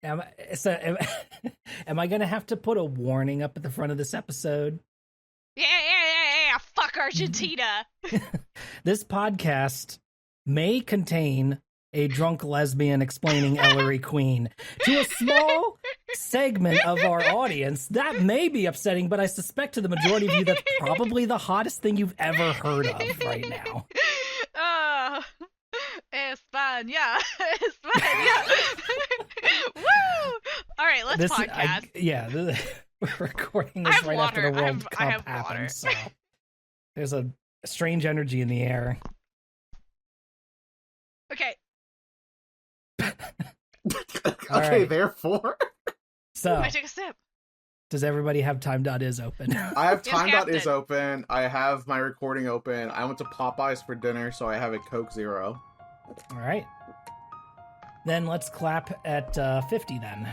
Am, am, am I going to have to put a warning up at the front of this episode? Yeah. Fuck Argentina. This podcast may contain a drunk lesbian explaining Ellery Queen to a small segment of our audience. That may be upsetting, but I suspect to the majority of you that's probably the hottest thing you've ever heard of right now. España. Woo! All right, let's podcast. We're recording this right after the World Cup happened, so there's a strange energy in the air. Okay. Right. Therefore. So I took a sip. Does everybody have time.is open? I have time.is open. I have my recording open. I went to Popeyes for dinner, so I have a Coke Zero. All right. Then let's clap at 50 then.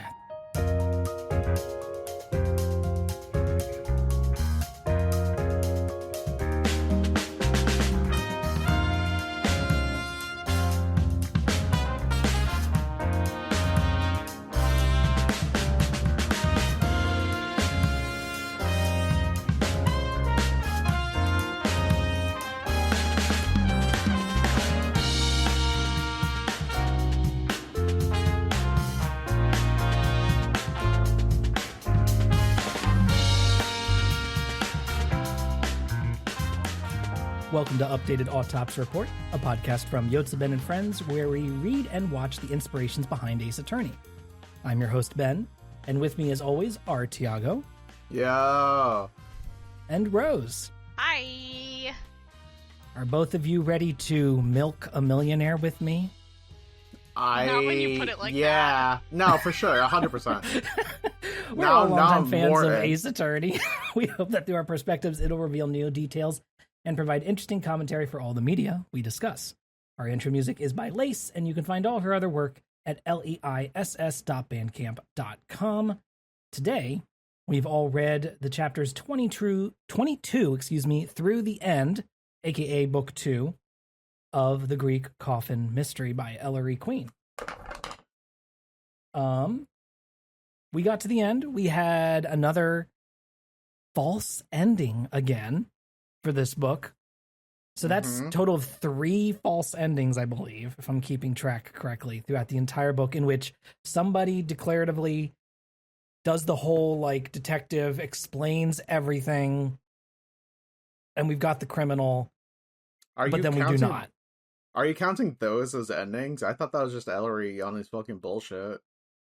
Welcome to Updated Autopsy Report, a podcast from Yotze and Friends, where we read and watch the inspirations behind Ace Attorney. I'm your host, Ben, and with me as always are Tiago. Yeah. And Rose. Hi. Are both of you ready to milk a millionaire with me? Not when you put it like that. Yeah. No, for sure. 100%. We're all longtime fans of Ace Attorney. We hope that through our perspectives, it'll reveal new details and provide interesting commentary for all the media we discuss. Our intro music is by Lace, and you can find all of her other work at leiss.bandcamp.com. Today, we've all read the chapters 22 through the end, aka Book 2, of the Greek Coffin Mystery by Ellery Queen. We got to the end. We had another false ending again for this book. So that's a total of 3 false endings, I believe, if I'm keeping track correctly, throughout the entire book, in which somebody declaratively does the whole, like, detective, explains everything, and we've got the criminal, we do not. Are you counting those as endings? I thought that was just Ellery on his fucking bullshit.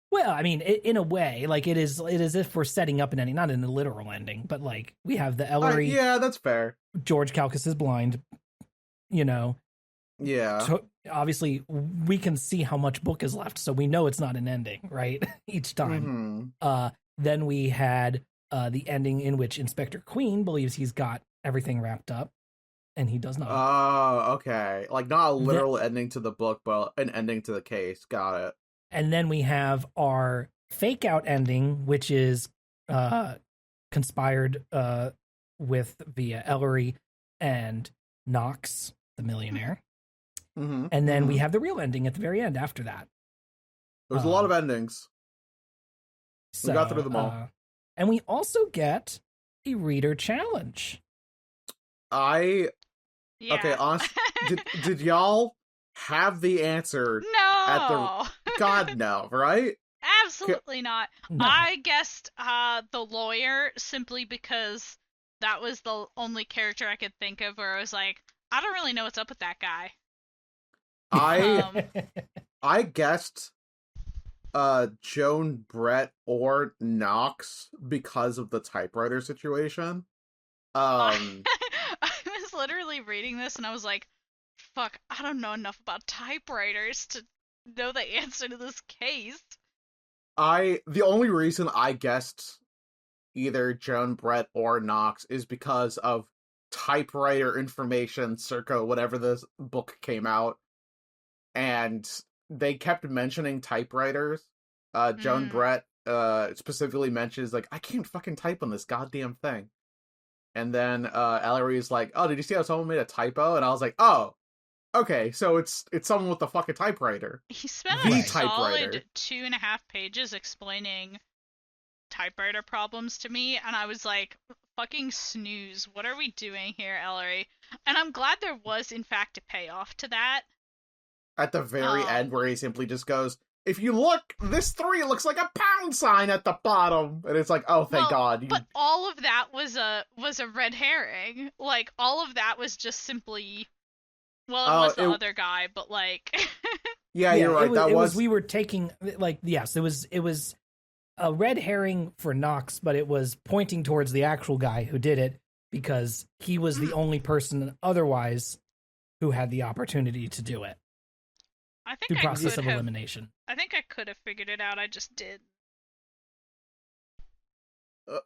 Well, I mean, in a way, like, it is if we're setting up an ending, not in a literal ending, but, like, we have the Ellery... yeah, that's fair. George Calcas is blind, you know. Yeah. So, obviously, we can see how much book is left, so we know it's not an ending, right? Each time. Mm-hmm. Then we had the ending in which Inspector Queen believes he's got everything wrapped up, and he does not. Oh, okay. Like, not a literal ending to the book, but an ending to the case. Got it. And then we have our fake out ending, which is conspired with via Ellery and Knox, the millionaire. Mm-hmm. And then we have the real ending at the very end after that. There's a lot of endings. We got through them all. And we also get a reader challenge. Okay, honestly, did y'all have the answer? No. God, no, right? Absolutely not. No. I guessed the lawyer simply because that was the only character I could think of where I was like, I don't really know what's up with that guy. I guessed Joan, Brett, or Knox because of the typewriter situation. I was literally reading this and I was like, fuck, I don't know enough about typewriters to know the answer to this case. The only reason I guessed either Joan, Brett, or Knox is because of typewriter information circa whatever this book came out. And they kept mentioning typewriters. Joan Brett specifically mentions, like, I can't fucking type on this goddamn thing. And then Ellery's like, oh, did you see how someone made a typo? And I was like, oh, Okay, so it's someone with the fucking typewriter. He spent The a typewriter. solid 2.5 pages explaining typewriter problems to me, and I was like, fucking snooze. What are we doing here, Ellery? And I'm glad there was, in fact, a payoff to that. At the very end, where he simply just goes, if you look, this 3 looks like a pound sign at the bottom. And it's like, oh, thank God. But all of that was a red herring. Like, all of that was just simply... Well, it was the other guy, but like... yeah, you're right. We were taking, like, yes, it was a red herring for Knox, but it was pointing towards the actual guy who did it because he was the only person otherwise who had the opportunity to do it. I think through process of elimination. I think I could have figured it out. I just did.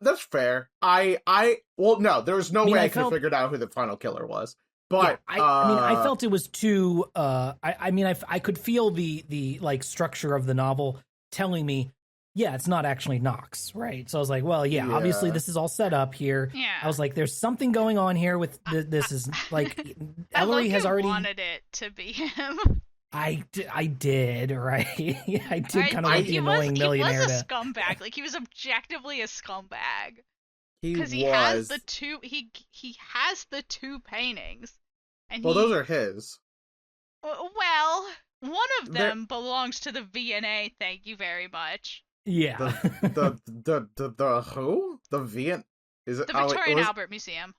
That's fair. Well, no, there was no way I could have figured out who the final killer was. But yeah, I felt it was too. I could feel the like structure of the novel telling me, yeah, it's not actually Knox, right? So I was like, well, yeah, obviously this is all set up here. Yeah. I was like, there's something going on here with this. Is like Ellery has already wanted it to be him. I did, right? I did kind of like the annoying millionaire. He was a scumbag. Like, he was objectively a scumbag. Because he has the two. He has the 2 paintings. And those are his. Well, one of them belongs to the V&A. Thank you very much. Yeah. The who? The V&A? Is it the Victoria and Albert Museum?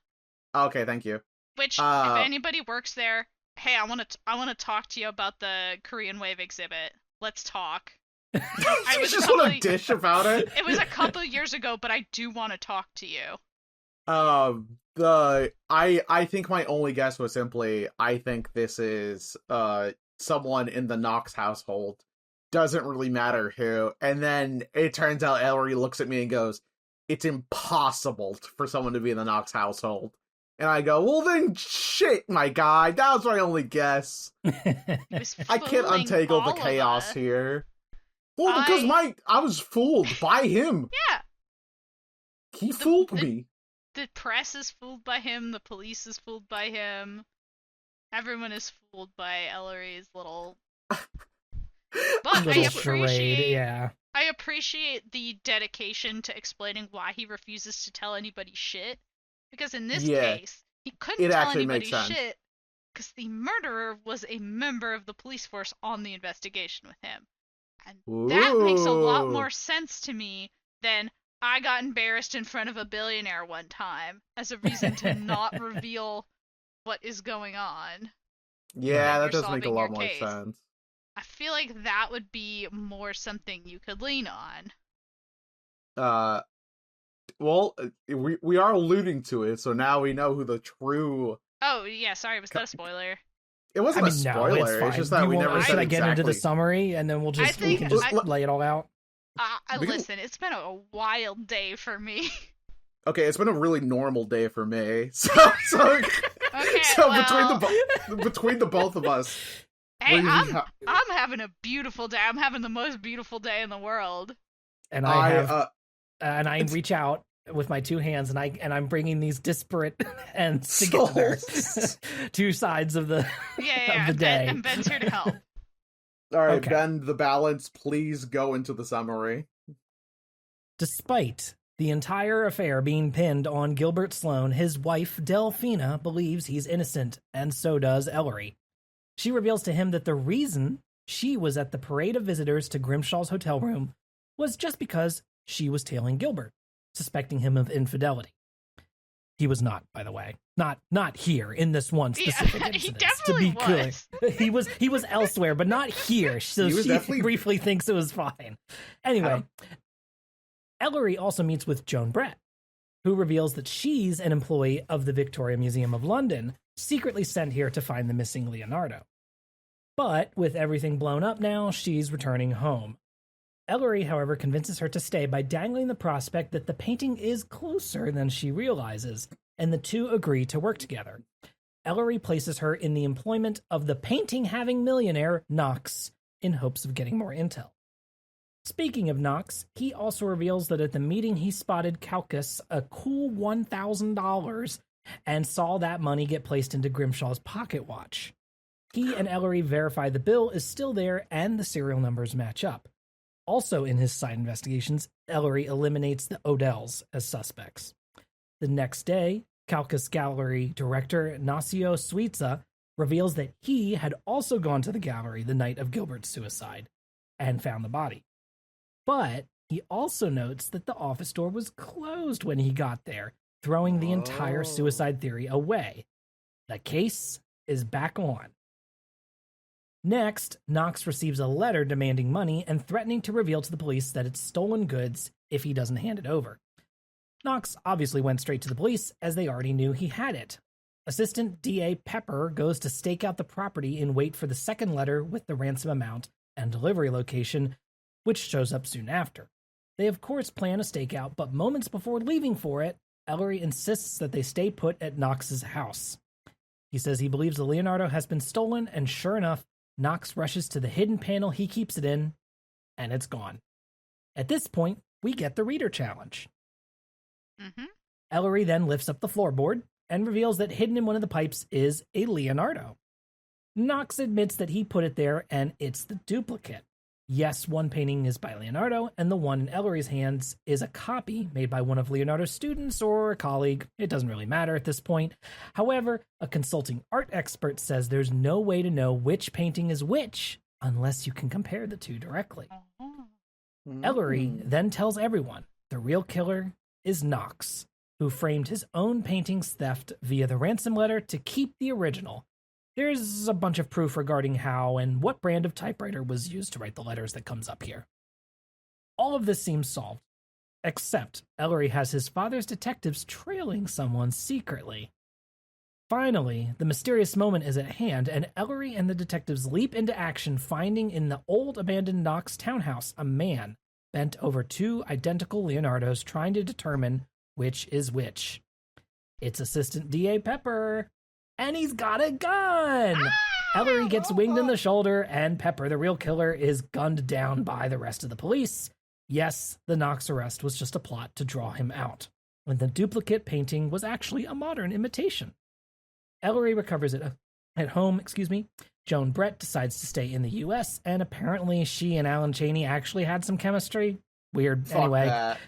Okay, thank you. Which, if anybody works there. Hey, I want to talk to you about the Korean Wave exhibit. Let's talk. I just want to dish about it. It was a couple years ago, but I do want to talk to you. I think my only guess was simply I think this is someone in the Knox household. Doesn't really matter who. And then it turns out Ellery looks at me and goes, "It's impossible for someone to be in the Knox household." And I go, well then, shit, my guy. That was my only guess. I can't untangle the chaos here. Well, because I was fooled by him. Yeah. He fooled me. The press is fooled by him. The police is fooled by him. Everyone is fooled by Ellery's little... But I appreciate, I appreciate the dedication to explaining why he refuses to tell anybody shit. Because in this case, he couldn't tell anybody shit because the murderer was a member of the police force on the investigation with him. And that makes a lot more sense to me than I got embarrassed in front of a billionaire one time as a reason to not reveal what is going on. Yeah, that does make a lot more sense. I feel like that would be more something you could lean on. Well, we are alluding to it, so now we know who the true... Oh, yeah, sorry, was that a spoiler? It wasn't a spoiler, no, it's fine. It's just that we never said Should I exactly... get into the summary, and then we can just lay it all out? Listen, it's been a wild day for me. Okay, it's been a really normal day for me. So between the both of us... Hey, I'm having a beautiful day. I'm having the most beautiful day in the world. And I reach out with my 2 hands, and I'm bringing these disparate ends together. 2 sides of the of the day. And Ben's here to help. All right, okay. Ben, the balance, please go into the summary. Despite the entire affair being pinned on Gilbert Sloane, his wife, Delphina, believes he's innocent, and so does Ellery. She reveals to him that the reason she was at the parade of visitors to Grimshaw's hotel room was just because she was tailing Gilbert, suspecting him of infidelity. He was not, by the way. Not here in this one specific incident. He definitely was. Clear. He was elsewhere, but not here. So she briefly thinks it was fine. Anyway, Ellery also meets with Joan Brett, who reveals that she's an employee of the Victoria Museum of London, secretly sent here to find the missing Leonardo. But with everything blown up now, she's returning home. Ellery, however, convinces her to stay by dangling the prospect that the painting is closer than she realizes, and the two agree to work together. Ellery places her in the employment of the painting-having millionaire, Knox, in hopes of getting more intel. Speaking of Knox, he also reveals that at the meeting he spotted Calcas a cool $1,000 and saw that money get placed into Grimshaw's pocket watch. He and Ellery verify the bill is still there and the serial numbers match up. Also in his side investigations, Ellery eliminates the Odells as suspects. The next day, Calcas Gallery director Nacio Suiza reveals that he had also gone to the gallery the night of Gilbert's suicide and found the body. But he also notes that the office door was closed when he got there, throwing the entire suicide theory away. The case is back on. Next, Knox receives a letter demanding money and threatening to reveal to the police that it's stolen goods if he doesn't hand it over. Knox obviously went straight to the police, as they already knew he had it. Assistant DA Pepper goes to stake out the property and wait for the second letter with the ransom amount and delivery location, which shows up soon after. They of course plan a stakeout, but moments before leaving for it, Ellery insists that they stay put at Knox's house. He says he believes the Leonardo has been stolen, and sure enough, Knox rushes to the hidden panel he keeps it in, and it's gone. At this point, we get the reader challenge. Ellery then lifts up the floorboard and reveals that hidden in one of the pipes is a Leonardo. Knox admits that he put it there, and it's the duplicate. Yes, one painting is by Leonardo, and the one in Ellery's hands is a copy made by one of Leonardo's students or a colleague. It doesn't really matter at this point. However, a consulting art expert says there's no way to know which painting is which unless you can compare the two directly. Ellery then tells everyone the real killer is Knox, who framed his own painting's theft via the ransom letter to keep the original. There's a bunch of proof regarding how and what brand of typewriter was used to write the letters that comes up here. All of this seems solved, except Ellery has his father's detectives trailing someone secretly. Finally, the mysterious moment is at hand, and Ellery and the detectives leap into action, finding in the old abandoned Knox townhouse a man bent over two identical Leonardos, trying to determine which is which. It's Assistant DA Pepper, and he's got a gun! Ellery gets winged in the shoulder, and Pepper, the real killer, is gunned down by the rest of the police. Yes, the Knox arrest was just a plot to draw him out, and the duplicate painting was actually a modern imitation. Ellery recovers it at home, Joan Brett decides to stay in the U.S., and apparently she and Alan Chaney actually had some chemistry. Weird. Fuck anyway, that.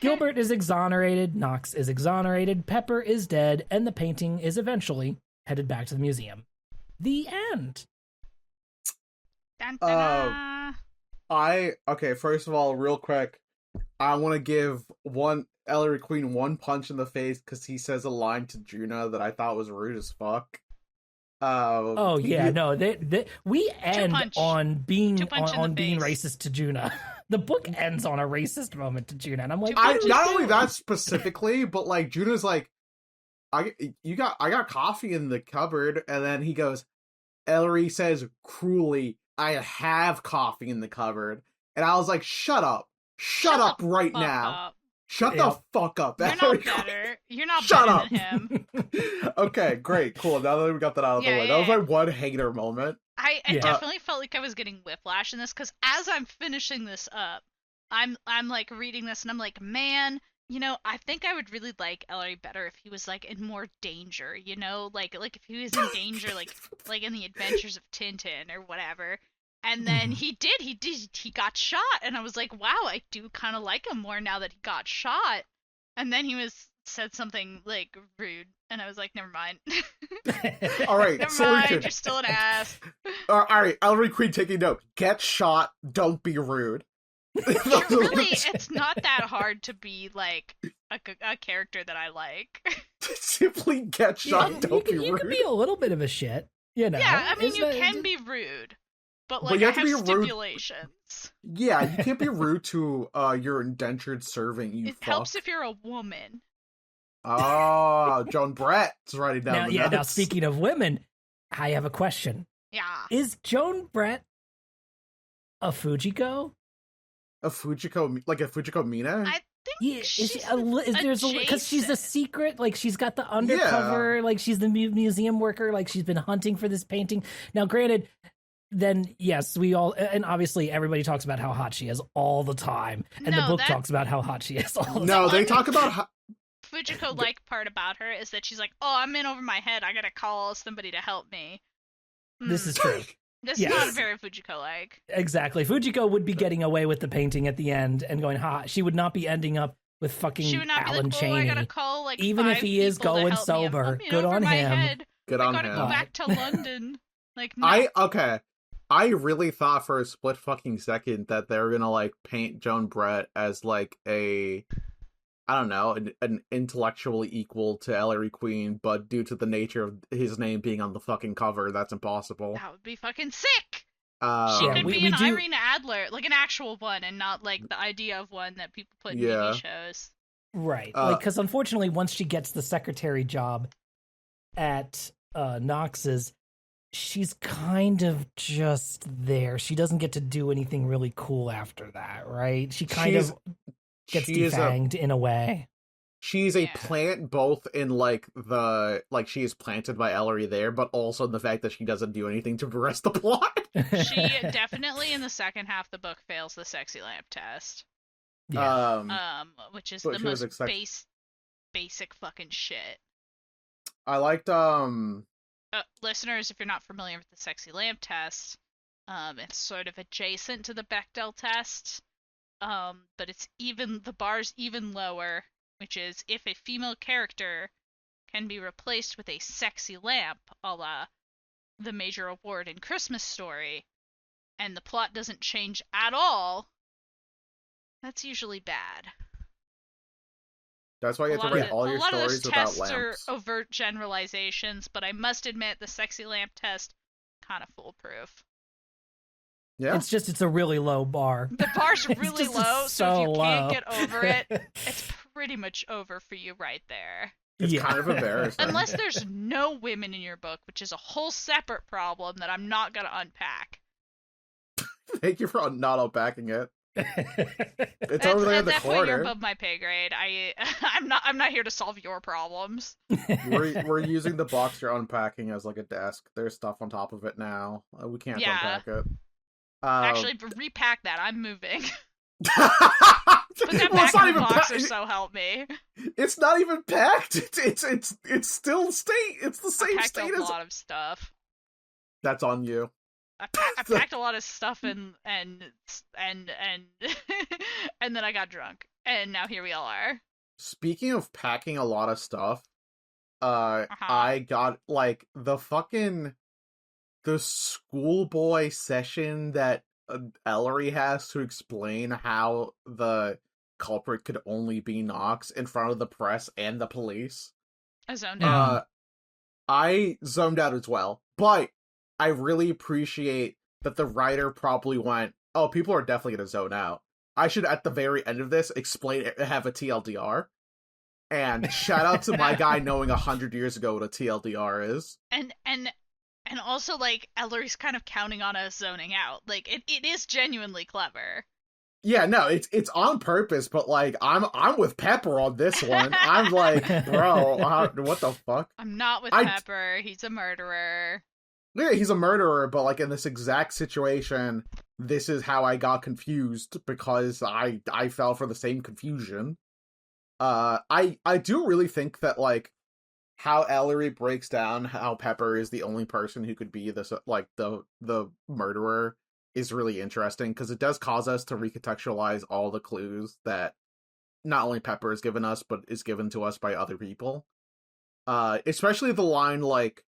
Gilbert is exonerated, Knox is exonerated, Pepper is dead, and the painting is eventually headed back to the museum. The end. Dun, dun, Okay, first of all, real quick, I want to give Ellery Queen one punch in the face because he says a line to Juna that I thought was rude as fuck. We end on being being racist to Juna. The book ends on a racist moment to Juna, and I'm like, not only that specifically, but like Juna's like, I got coffee in the cupboard, and then he goes, Ellery says cruelly, I have coffee in the cupboard, and I was like, shut up right now. Shut the fuck up. You're not better. You're not better than him. Okay, great, cool. Now that we got that out of the way, that was my one hater moment. I definitely felt like I was getting whiplash in this, because as I'm finishing this up, I'm like reading this and I'm like, man, I think I would really like Ellery better if he was like in more danger, like if he was in danger, like in the Adventures of Tintin or whatever. And then he got shot, and I was like, wow, I do kind of like him more now that he got shot. And then he said something like rude, and I was like, never mind. All right, never mind, you're still an ass. All right, Ellery Queen taking note. Get shot, don't be rude. It's not that hard to be like a character that I like. Simply get shot, don't be rude. You can be a little bit of a shit, Yeah, I mean, you can be rude. But like, I have stipulations. Yeah, you can't be rude to your indentured servant, you fuck. It helps if you're a woman. Oh, Joan Brett's writing down the notes. Now, speaking of women, I have a question. Yeah. Is Joan Brett a Fujiko? A Fujiko Mina? I think she's because she's a secret, like she's got the undercover, like she's the museum worker, like she's been hunting for this painting. Now, granted, then yes, we all, and obviously everybody talks about how hot she is all the time, and the book talks about how hot she is all the time. No, they talk about how Fujiko part about her is that she's like, oh, I'm in over my head, I gotta call somebody to help me. This is true. This is not very Fujiko-like. Exactly. Fujiko would be getting away with the painting at the end and going, ha, she would not be ending up with fucking Alan Chaney. I gotta call, like, even if he is going sober. Good on him. Good on him. I gotta go back to London. Like, no. I really thought for a split fucking second that they were gonna, like, paint Joan Brett as, like, I don't know, an intellectually equal to Ellery Queen, but due to the nature of his name being on the fucking cover, that's impossible. That would be fucking sick! She could be an Irene Adler, like an actual one, and not, like, the idea of one that people put in TV shows. Right. Because unfortunately, once she gets the secretary job at Knox's, she's kind of just there. She doesn't get to do anything really cool after that, right? She kind of gets defanged in a way. She's a plant both in, like, she is planted by Ellery there, but also in the fact that she doesn't do anything to progress the plot. She definitely, in the second half of the book, fails the sexy lamp test. Yeah. Which is the most basic fucking shit. I liked, listeners, if you're not familiar with the sexy lamp test, it's sort of adjacent to the Bechdel test, but the bar's even lower, which is if a female character can be replaced with a sexy lamp, a la the major award in Christmas Story, and the plot doesn't change at all, that's usually bad. That's why you have to write all your stories about lamps. A lot of tests are overt generalizations, but I must admit the sexy lamp test, kind of foolproof. Yeah. It's a really low bar. The bar's really low, so if you can't get over it, it's pretty much over for you right there. It's kind of embarrassing. Unless there's no women in your book, which is a whole separate problem that I'm not going to unpack. Thank you for not unpacking it. It's over there in the corner. You're above my pay grade. I'm not here to solve your problems. We're using the box you're unpacking as like a desk. There's stuff on top of it now. We can't unpack it. Actually, repack that. I'm moving. Put that back in the box, or so help me. It's not even packed. It's still state. It's the same state as. I packed a lot of stuff. That's on you. I packed a lot of stuff and and then I got drunk, and now here we all are. Speaking of packing a lot of stuff, I got like the schoolboy session that Ellery has to explain how the culprit could only be Knox in front of the press and the police. I zoned out. I zoned out as well, but I really appreciate that the writer probably went, oh, people are definitely going to zone out. I should, at the very end of this, have a TLDR. And shout out to my guy knowing 100 years ago what a TLDR is. And also, like, Ellery's kind of counting on us zoning out. Like, it is genuinely clever. Yeah, no, it's on purpose, but, like, I'm with Pepper on this one. I'm like, bro, what the fuck? I'm not with Pepper. He's a murderer. Yeah, he's a murderer, but, like, in this exact situation, this is how I got confused, because I fell for the same confusion. I do really think that, like, how Ellery breaks down how Pepper is the only person who could be this, like, the murderer is really interesting, because it does cause us to recontextualize all the clues that not only Pepper has given us, but is given to us by other people. Especially the line, like,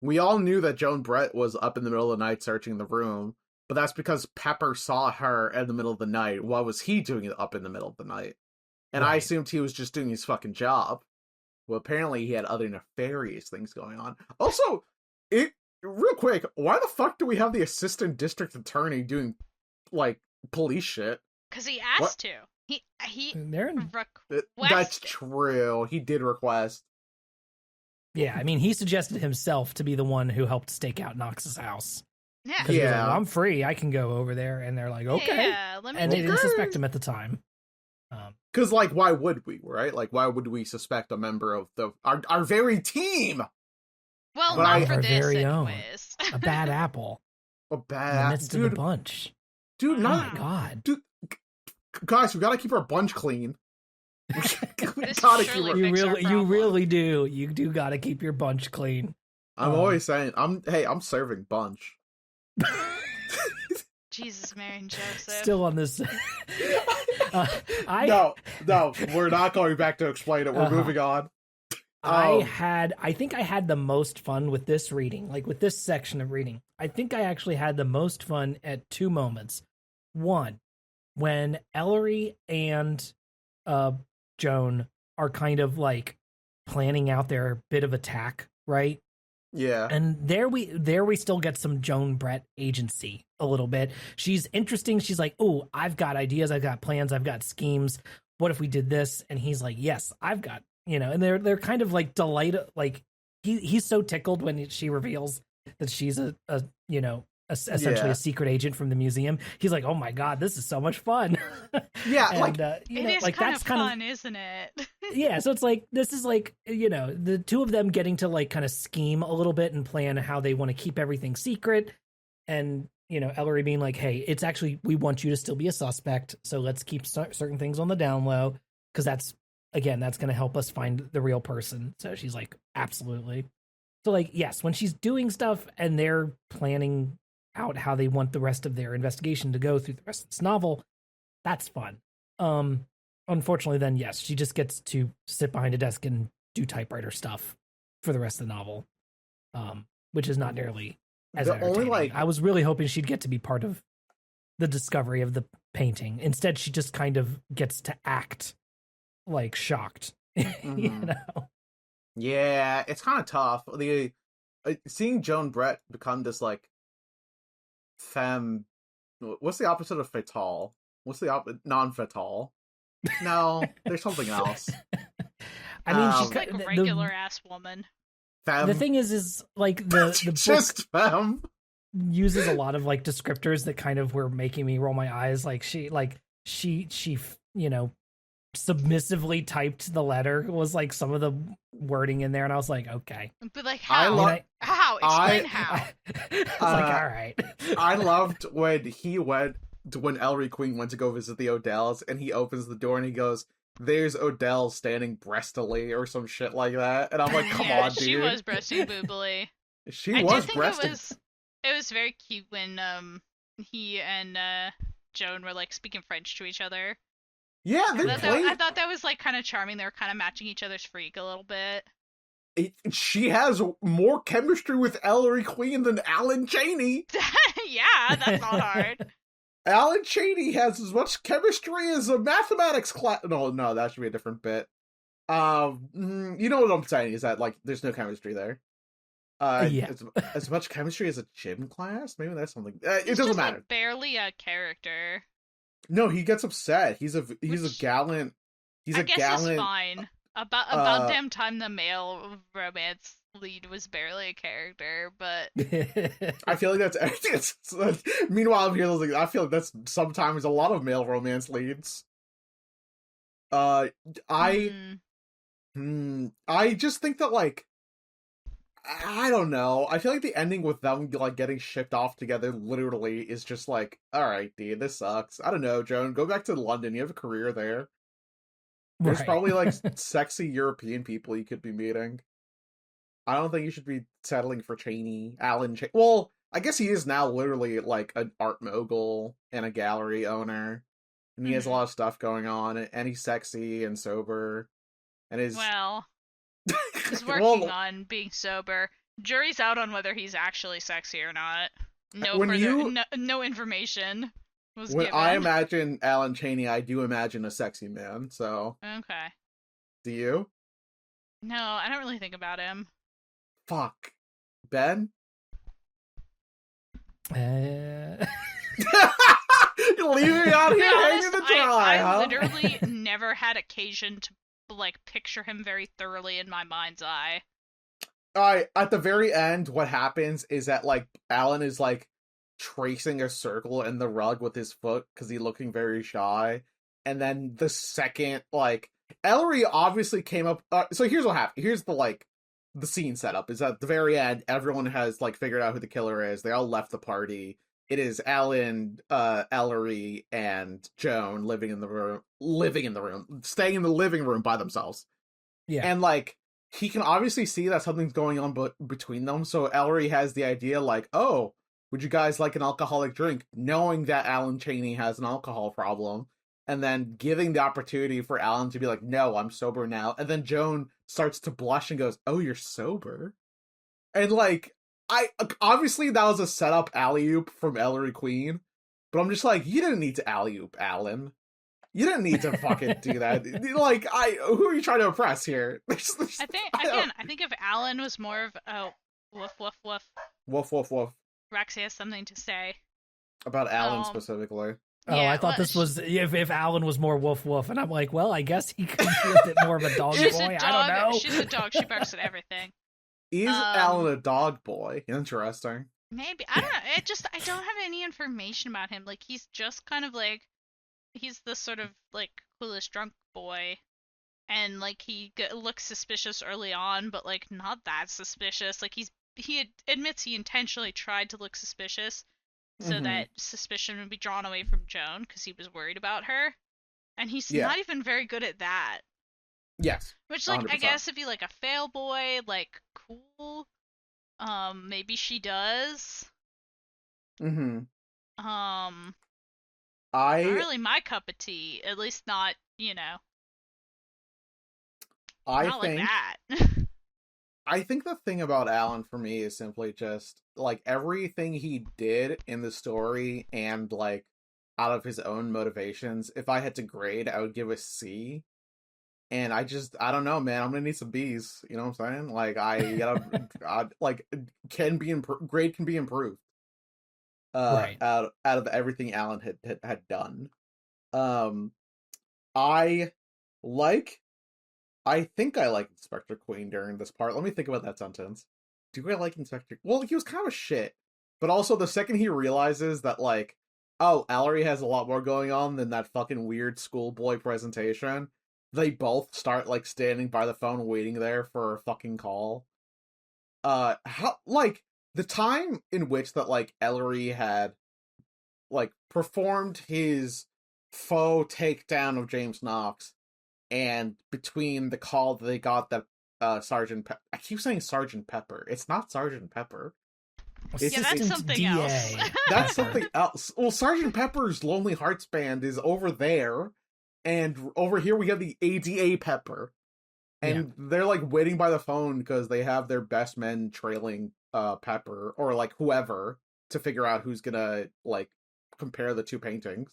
we all knew that Joan Brett was up in the middle of the night searching the room, but that's because Pepper saw her in the middle of the night. What was he doing up in the middle of the night? And right. I assumed he was just doing his fucking job. Well, apparently he had other nefarious things going on. Also, real quick, why the fuck do we have the assistant district attorney doing, like, police shit? Because he asked to. He requested. That's true. He did request. Yeah, I mean, he suggested himself to be the one who helped stake out Knox's house. Yeah. Because he was like, I'm free, I can go over there. And they're like, okay. Yeah, and they didn't suspect him at the time. Because, like, why would we, right? Like, why would we suspect a member of our very team? Well, not for this, anyways. A bad apple. A bad apple. In the midst of the bunch. Dude, oh my god. Dude, guys, we gotta keep our bunch clean. You really do. You do gotta keep your bunch clean. I'm always saying, I'm serving bunch. Jesus, Mary and Joseph. Still on this. No, we're not going back to explain it. We're moving on. I think I had the most fun with this reading, like with this section of reading. I think I actually had the most fun at two moments. One, when Ellery and Joan are kind of like planning out their bit of attack, right? Yeah. And there we still get some Joan Brett agency a little bit. She's interesting. She's like, "Oh, I've got ideas, I've got plans, I've got schemes. What if we did this?" And he's like, "Yes, I've got," and they're kind of like delighted, like he's so tickled when she reveals that she's essentially a secret agent from the museum. He's like, "Oh my god, this is so much fun." Yeah, and, it is like kind of fun, isn't it? Yeah, so it's like this is like the two of them getting to like kind of scheme a little bit and plan how they want to keep everything secret, and Ellery being like, "Hey, it's actually we want you to still be a suspect, so let's keep certain things on the down low because that's going to help us find the real person." So she's like, "Absolutely." So like, yes, when she's doing stuff and they're planning out how they want the rest of their investigation to go through the rest of this novel, that's fun. Unfortunately, then yes, she just gets to sit behind a desk and do typewriter stuff for the rest of the novel, which is not nearly as entertaining. I was really hoping she'd get to be part of the discovery of the painting. Instead, she just kind of gets to act like shocked. Mm-hmm. Yeah, it's kind of tough. Seeing Joan Brett become this like femme. What's the opposite of fatale? What's the non-fatale? No, there's something else. I mean, she's like a regular ass woman. Femme. The thing is like the just book femme uses a lot of like descriptors that kind of were making me roll my eyes. Like she submissively typed the letter was like some of the wording in there, and I was like, okay. But like how? How? Explain how. I was like, all right. I loved when Ellery Queen went to go visit the Odells, and he opens the door and he goes, "There's Odell standing breastily," or some shit like that. And I'm like, come on, dude. She was breasty boobily. She was breasty. It was very cute when he and Joan were like speaking French to each other. Yeah, I thought that was like kind of charming. They were kind of matching each other's freak a little bit. She has more chemistry with Ellery Queen than Alan Chaney. Yeah, that's not hard. Alan Chaney has as much chemistry as a mathematics class. No, that should be a different bit. You know what I'm saying is that like there's no chemistry there. Yeah. As much chemistry as a gym class. Maybe that's something. It doesn't matter. Like barely a character. No, he gets upset. He's a gallant. I guess it's fine. About damn time the male romance lead was barely a character, but I feel like that's meanwhile I'm here like I feel like that's sometimes a lot of male romance leads. I just think that like I don't know. I feel like the ending with them like getting shipped off together literally is just like, all right, dude, this sucks. I don't know, Joan, go back to London. You have a career there. There's probably like sexy European people you could be meeting. I don't think you should be settling for Alan Chaney. Well, I guess he is now literally like an art mogul and a gallery owner. And he has a lot of stuff going on, and he's sexy and sober. And he's he's working on being sober. Jury's out on whether he's actually sexy or not. No information was given. When I imagine Alan Chaney, I do imagine a sexy man, so... Okay. Do you? No, I don't really think about him. Fuck. Ben? You're leaving me out here hanging the dry, I literally never had occasion to like picture him very thoroughly in my mind's eye. Alright, at the very end, what happens is that like Alan is like tracing a circle in the rug with his foot because he's looking very shy, and then the second like Ellery obviously came up. So here's what happened. Here's the scene setup is at the very end. Everyone has like figured out who the killer is. They all left the party. It is Alan, Ellery, and Joan staying in the living room by themselves. Yeah. And like he can obviously see that something's going on between them, so Ellery has the idea like, oh, would you guys like an alcoholic drink? Knowing that Alan Chaney has an alcohol problem, and then giving the opportunity for Alan to be like, no, I'm sober now. And then Joan starts to blush and goes, oh, you're sober? And like, obviously that was a setup alley-oop from Ellery Queen, but I'm just like, you didn't need to alley-oop Alan. You didn't need to fucking do that. Like, who are you trying to impress here? I think if Alan was more of a woof woof woof. Woof woof woof. Rexy has something to say. About Alan specifically. Oh, yeah, I thought this was if Alan was more woof woof, and I'm like, well, I guess he could be a bit more of a dog boy. I don't know. She's a dog. She barks at everything. Is Alan a dog boy? Interesting. Maybe. I don't know. I don't have any information about him. Like, he's just kind of like, he's the sort of like coolest drunk boy, and like he looks suspicious early on, but like not that suspicious. Like he admits he intentionally tried to look suspicious so that suspicion would be drawn away from Joan because he was worried about her, and he's not even very good at that. Yes. Which, like, 100%. I guess if you like a fail boy, like, cool. Maybe she does. Not really my cup of tea. At least not, not like that. I think the thing about Alan for me is simply just, like, everything he did in the story and, like, out of his own motivations, if I had to grade, I would give a C. And I don't know, man. I'm gonna need some B's. You know what I'm saying? Like, I gotta, grade can be improved. Right. Out of everything Alan had done. I think I like Inspector Queen during this part. Let me think about that sentence. Do I like Inspector? Well, he was kind of shit. But also, the second he realizes that, like, oh, Ellery has a lot more going on than that fucking weird schoolboy presentation, they both start, like, standing by the phone waiting there for a fucking call. The time in which that, like, Ellery had, like, performed his faux takedown of James Knox, and between the call that they got that I keep saying Sergeant Pepper. It's not Sergeant Pepper. That's something else. That's something else. Well, Sergeant Pepper's Lonely Hearts Band is over there, and over here we have the ADA Pepper. And they're, like, waiting by the phone because they have their best men trailing Pepper, or, like, whoever, to figure out who's gonna, like, compare the two paintings.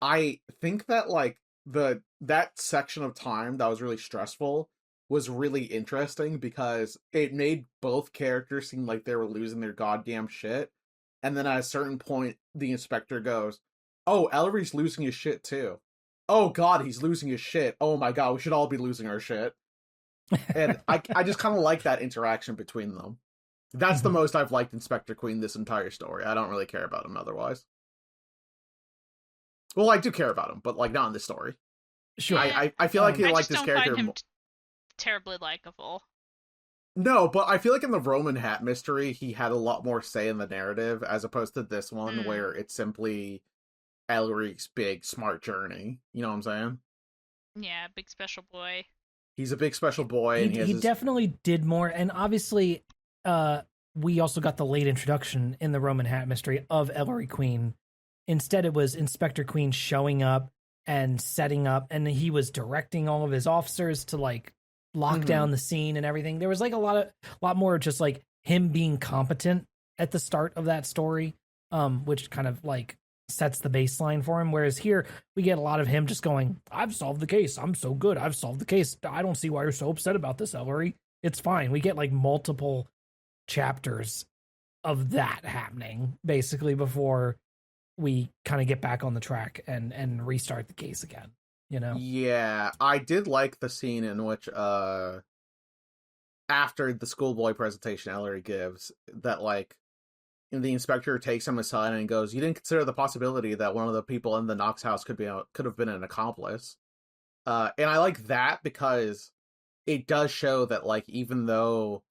I think that, like, that section of time that was really stressful was really interesting because it made both characters seem like they were losing their goddamn shit. And then at a certain point, the inspector goes, oh, Ellery's losing his shit too. Oh god, he's losing his shit. Oh my god, we should all be losing our shit. And I just kind of like that interaction between them. That's the most I've liked Inspector Queen this entire story. I don't really care about him otherwise. Well, I do care about him, but, like, not in this story. Sure. I feel like he liked this character. Find him terribly likable. No, but I feel like in the Roman Hat Mystery, he had a lot more say in the narrative, as opposed to this one, where it's simply Ellery's big, smart journey. You know what I'm saying? Yeah, big special boy. He's a big special boy. He definitely did more, and obviously, we also got the late introduction in the Roman Hat Mystery of Ellery Queen. Instead, it was Inspector Queen showing up and setting up, and he was directing all of his officers to, like, lock down the scene and everything. There was, like, a lot more just, like, him being competent at the start of that story, which kind of, like, sets the baseline for him. Whereas here, we get a lot of him just going, I've solved the case. I'm so good. I've solved the case. I don't see why you're so upset about this, Ellery. It's fine. We get, like, multiple chapters of that happening, basically, before we kind of get back on the track and restart the case again, you know? Yeah, I did like the scene in which, after the schoolboy presentation Ellery gives, that, like, the inspector takes him aside and goes, you didn't consider the possibility that one of the people in the Knox house could have been an accomplice. And I like that because it does show that, like, even though,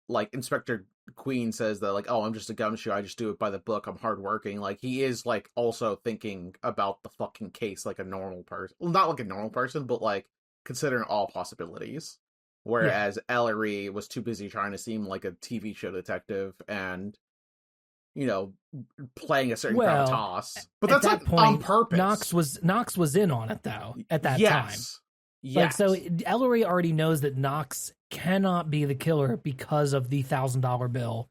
like, Inspector Queen says that, like, oh, I'm just a gumshoe, I just do it by the book, I'm hardworking, like, he is, like, also thinking about the fucking case like a normal person. Well, not like a normal person, but, like, considering all possibilities. whereas Ellery was too busy trying to seem like a TV show detective and, you know, playing a certain gravitas. But that's that like point, on purpose. Knox was in on it though at that time. Yes. Like, so Ellery already knows that Knox cannot be the killer because of the $1,000 bill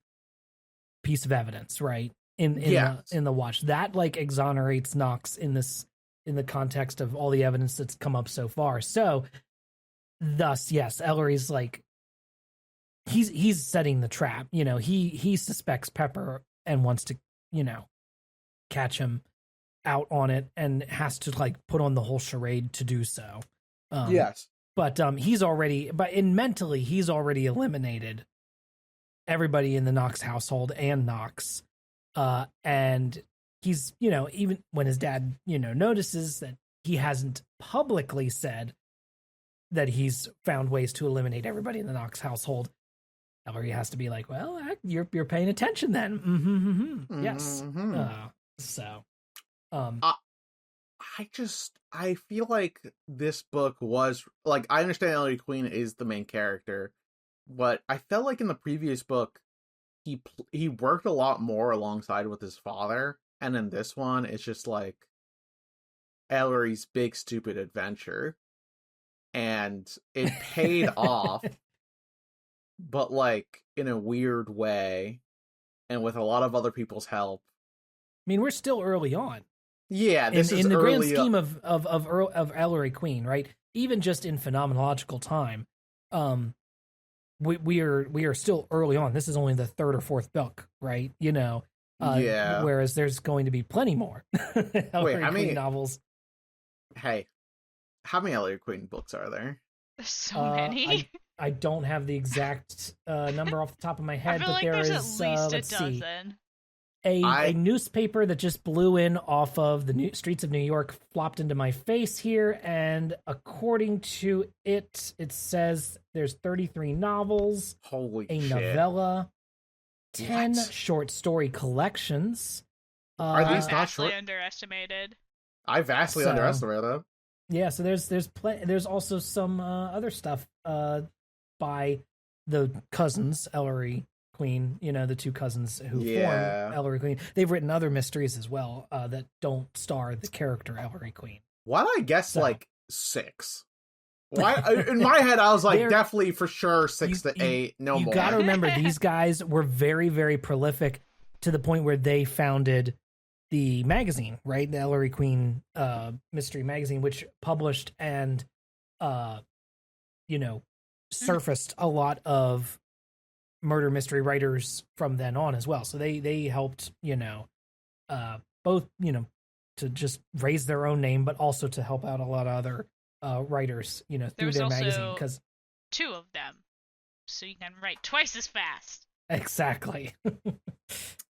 piece of evidence, right? In the watch. That like exonerates Knox in the context of all the evidence that's come up so far. So thus, yes, Ellery's like he's setting the trap. You know, he suspects Pepper and wants to, you know, catch him out on it and has to like put on the whole charade to do so. Yes. But he's already eliminated everybody in the Knox household and Knox. And he's, you know, even when his dad, you know, notices that he hasn't publicly said that he's found ways to eliminate everybody in the Knox household, Ellery has to be like, well, you're paying attention then. Yes. So, I feel like this book was like, I understand Ellery Queen is the main character, but I felt like in the previous book he worked a lot more alongside with his father, and in this one it's just like Ellery's big stupid adventure, and it paid off, but like in a weird way, and with a lot of other people's help. I mean, we're still early on. Yeah, this is in the early grand scheme of Ellery Queen, right? Even just in phenomenological time, we are still early on. This is only the third or fourth book, right? You know, Whereas there's going to be plenty more Ellery Queen novels. Hey, how many Ellery Queen books are there? There's so many. I don't have the exact number off the top of my head, I feel but like there there's is at least let's a dozen. See. A newspaper that just blew in off of the streets of New York flopped into my face here, and according to it says there's 33 novels, Holy a shit. novella, 10 short story collections. Are these not vastly underestimated? I vastly underestimated them. Yeah, so there's also some other stuff by the cousins, Ellery Queen, you know, the two cousins who form Ellery Queen. They've written other mysteries as well that don't star the character Ellery Queen. Why did I guess like 6? Why in my head I was like definitely for sure 6 to 8, no more. You got to remember these guys were very, very prolific to the point where they founded the magazine, right? The Ellery Queen mystery magazine, which published and surfaced a lot of murder mystery writers from then on as well. So they helped, both, to just raise their own name, but also to help out a lot of other writers, through their magazine. Because 2 of them, so you can write twice as fast. Exactly. It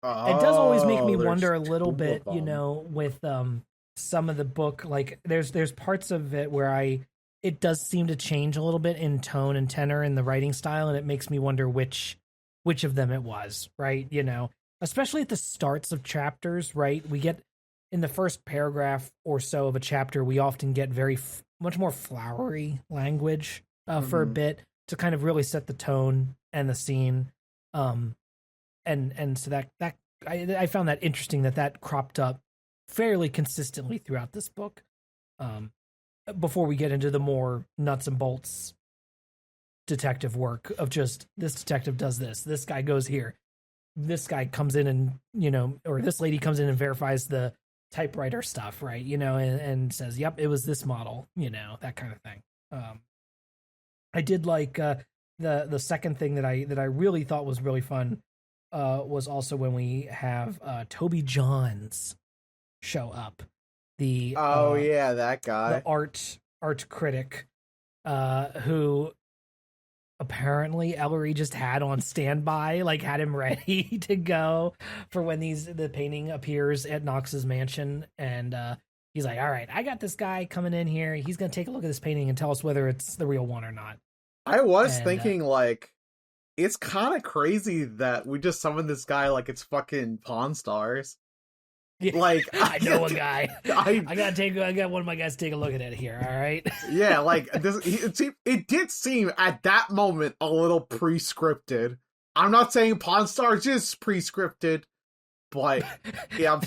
does always make me wonder a little bit, with some of the book. Like there's parts of it where it does seem to change a little bit in tone and tenor in the writing style, and it makes me wonder which of them it was, right? Especially at the starts of chapters, right? We get in the first paragraph or so of a chapter, we often get much more flowery language for a bit to kind of really set the tone and the scene. And so that I found that interesting that cropped up fairly consistently throughout this book. Before we get into the more nuts and bolts detective work of just this detective does this guy goes here, this guy comes in and, or this lady comes in and verifies the typewriter stuff, right? And says, yep, it was this model, that kind of thing. I did like the second thing that I really thought was really fun was also when we have Toby Johns show up. That guy, the art critic, who apparently Ellery just had on standby, like had him ready to go for when the painting appears at Knox's mansion, and he's like, all right, I got this guy coming in here, he's gonna take a look at this painting and tell us whether it's the real one or not. I was thinking like, it's kind of crazy that we just summoned this guy like it's fucking Pawn Stars. Like I know a guy. I got one of my guys to take a look at it here. All right. Yeah, like it did seem at that moment a little pre-scripted. I'm not saying Pawn Stars is pre-scripted, but yeah, in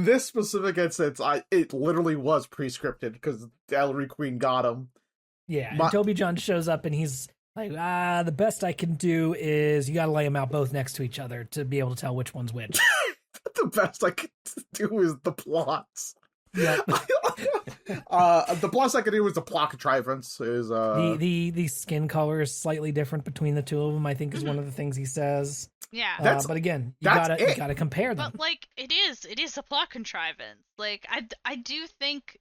this specific instance, it literally was pre-scripted because Ellery Queen got him. Yeah, and Toby John shows up and he's like, the best I can do is you got to lay them out both next to each other to be able to tell which one's which. The best I can do is the plots. Yep. The plots I can do is the plot contrivance. Is the skin color is slightly different between the two of them, I think, is one of the things he says. Yeah. But again, you gotta compare them. But like it is a plot contrivance. Like I do think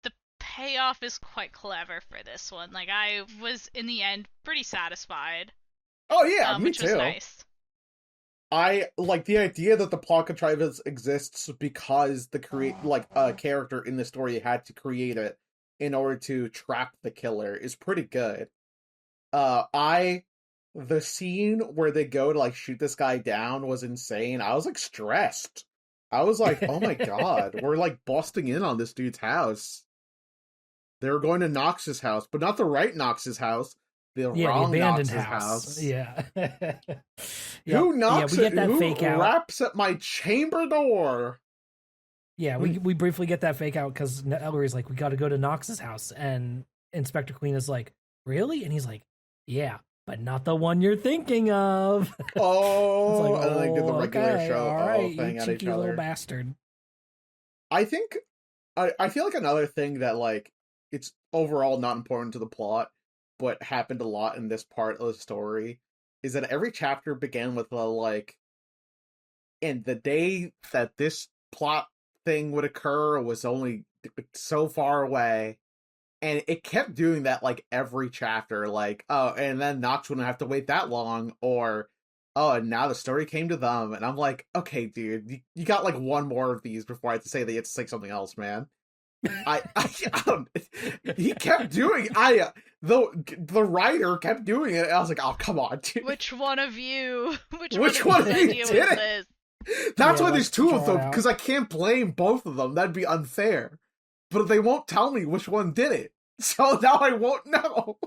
the payoff is quite clever for this one. Like I was in the end pretty satisfied. Oh yeah, me which too. Was nice. I like the idea that the plot contrivance exists because a character in the story had to create it in order to trap the killer is pretty good. The scene where they go to like shoot this guy down was insane. I was like stressed. I was like, oh my god, we're like busting in on this dude's house. They were going to Knox's house, but not the right Knox's house. The wrong abandoned Knox's house. Yeah. Who knocks we get that fake out. Raps at my chamber door? Yeah, we briefly get that fake out because Ellery's like, we got to go to Knox's house. And Inspector Queen is like, really? And he's like, yeah, but not the one you're thinking of. Oh, like, and they did the regular show all right, thing you at cheeky each other. little bastard. I think, I feel like another thing that like, it's overall not important to the plot, but happened a lot in this part of the story, is that every chapter began with a like, and the day that this plot thing would occur was only so far away, and it kept doing that like every chapter, like, oh, and then Knox wouldn't have to wait that long, or oh, and now the story came to them, and I'm like, okay, dude, you got like one more of these before I have to say that you have to say something else, man. He kept doing the writer kept doing it, and I was like, oh, come on, dude. Which one of you did it? That's why there's two of them, because I can't blame both of them. That'd be unfair. But they won't tell me which one did it, so now I won't know.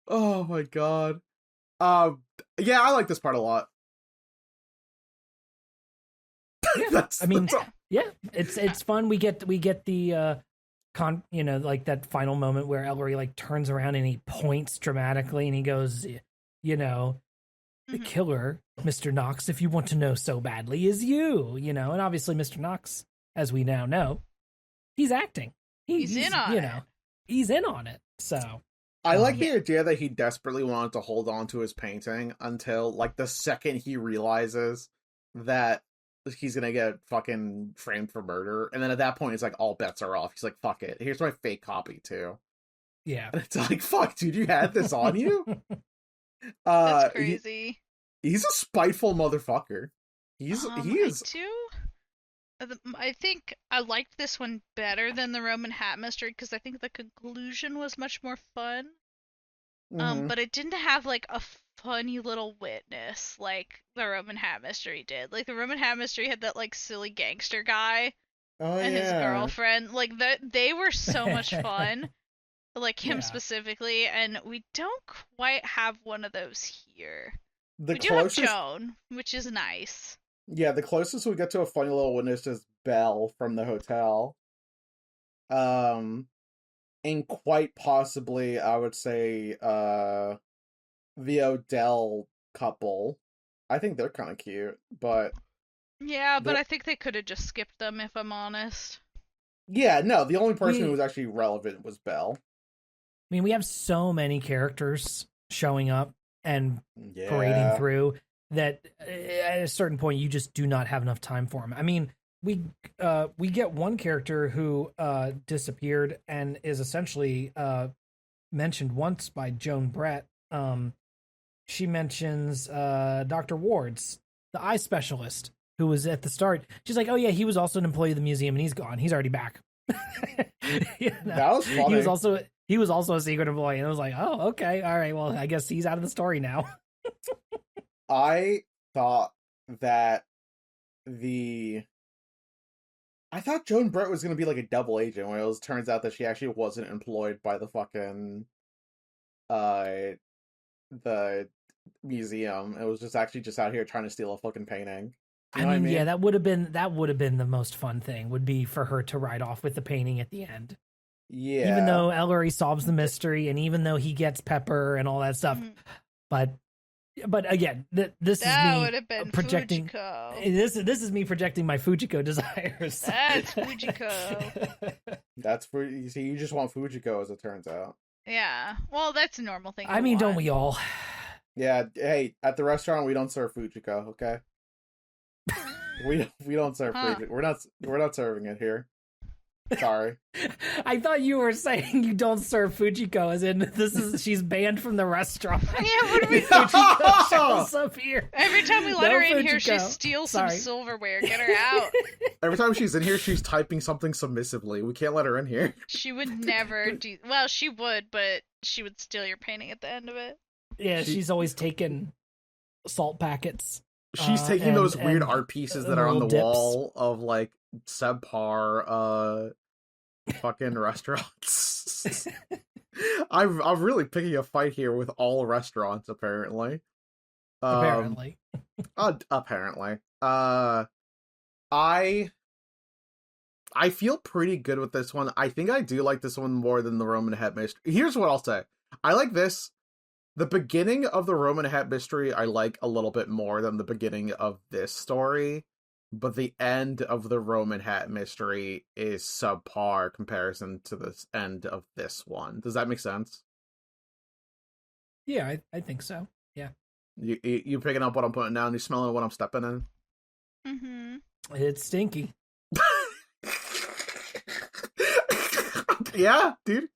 Oh my god. Yeah, I like this part a lot. Yeah, yeah, it's fun. We get the like that final moment where Ellery like turns around and he points dramatically and he goes, the killer, Mr. Knox, if you want to know so badly, is you, and obviously Mr. Knox, as we now know, he's acting. He's in on it. He's in on it. So I like the idea that he desperately wanted to hold on to his painting until like the second he realizes that he's gonna get fucking framed for murder, and then at that point it's like all bets are off. He's like, fuck it, here's my fake copy too. Yeah. And it's like, fuck, dude, you had this on you? That's crazy. He's a spiteful motherfucker. He is too. I think I liked this one better than the Roman Hat Mystery because I think the conclusion was much more fun. But it didn't have like a funny little witness like the Roman Hat Mystery did. Like the Roman Hat Mystery had that like silly gangster guy and his girlfriend. Like they were so much fun. Like him specifically, and we don't quite have one of those here. We do have Joan, which is nice. Yeah, the closest we get to a funny little witness is Belle from the hotel. And quite possibly, I would say, the Odell couple. I think they're kind of cute, but... Yeah, but I think they could have just skipped them, if I'm honest. Yeah, no, the only person who was actually relevant was Belle. I mean, we have so many characters showing up and parading through that at a certain point you just do not have enough time for them. I mean, we get one character who disappeared and is essentially mentioned once by Joan Brett. She mentions Dr. Wards, the eye specialist, who was at the start. She's like, oh yeah, he was also an employee of the museum and he's gone. He's already back. That was funny. He was also a secret employee, and I was like, oh, okay, all right, well, I guess he's out of the story now. I thought that I thought Joan Brett was going to be like a double agent, when it turns out that she actually wasn't employed by the fucking the museum. It was just actually just out here trying to steal a fucking painting. You know what I mean? Yeah, that would have been the most fun thing, would be for her to ride off with the painting at the end. Yeah. Even though Ellery solves the mystery, and even though he gets Pepper and all that stuff, but again, this is me projecting. Fujiko. This is me projecting my Fujiko desires. That's Fujiko. That's for you. See, you just want Fujiko, as it turns out. Yeah. Well, that's a normal thing. I mean, don't we all? Yeah. Hey, at the restaurant, we don't serve Fujiko. Okay. we don't serve Fujiko. We're not serving it here. Sorry. I thought you were saying you don't serve Fujiko, as in she's banned from the restaurant. Yeah, what do we Fujiko shows up here. Every time we let her in here, she steals some silverware. Get her out. Every time she's in here, she's typing something submissively. We can't let her in here. She would never do. Well, she would, but she would steal your painting at the end of it. Yeah, she's always taken salt packets. She's taking those weird art pieces that are on the wall of like subpar fucking restaurants. I'm really picking a fight here with all restaurants, apparently. Apparently. I feel pretty good with this one. I think I do like this one more than the Roman Hat Mystery. Here's what I'll say. I like this. The beginning of the Roman Hat Mystery I like a little bit more than the beginning of this story. But the end of the Roman Hat Mystery is subpar comparison to the end of this one. Does that make sense? Yeah, I think so. Yeah. You picking up what I'm putting down? You smelling what I'm stepping in? Mm-hmm. It's stinky. Yeah, dude.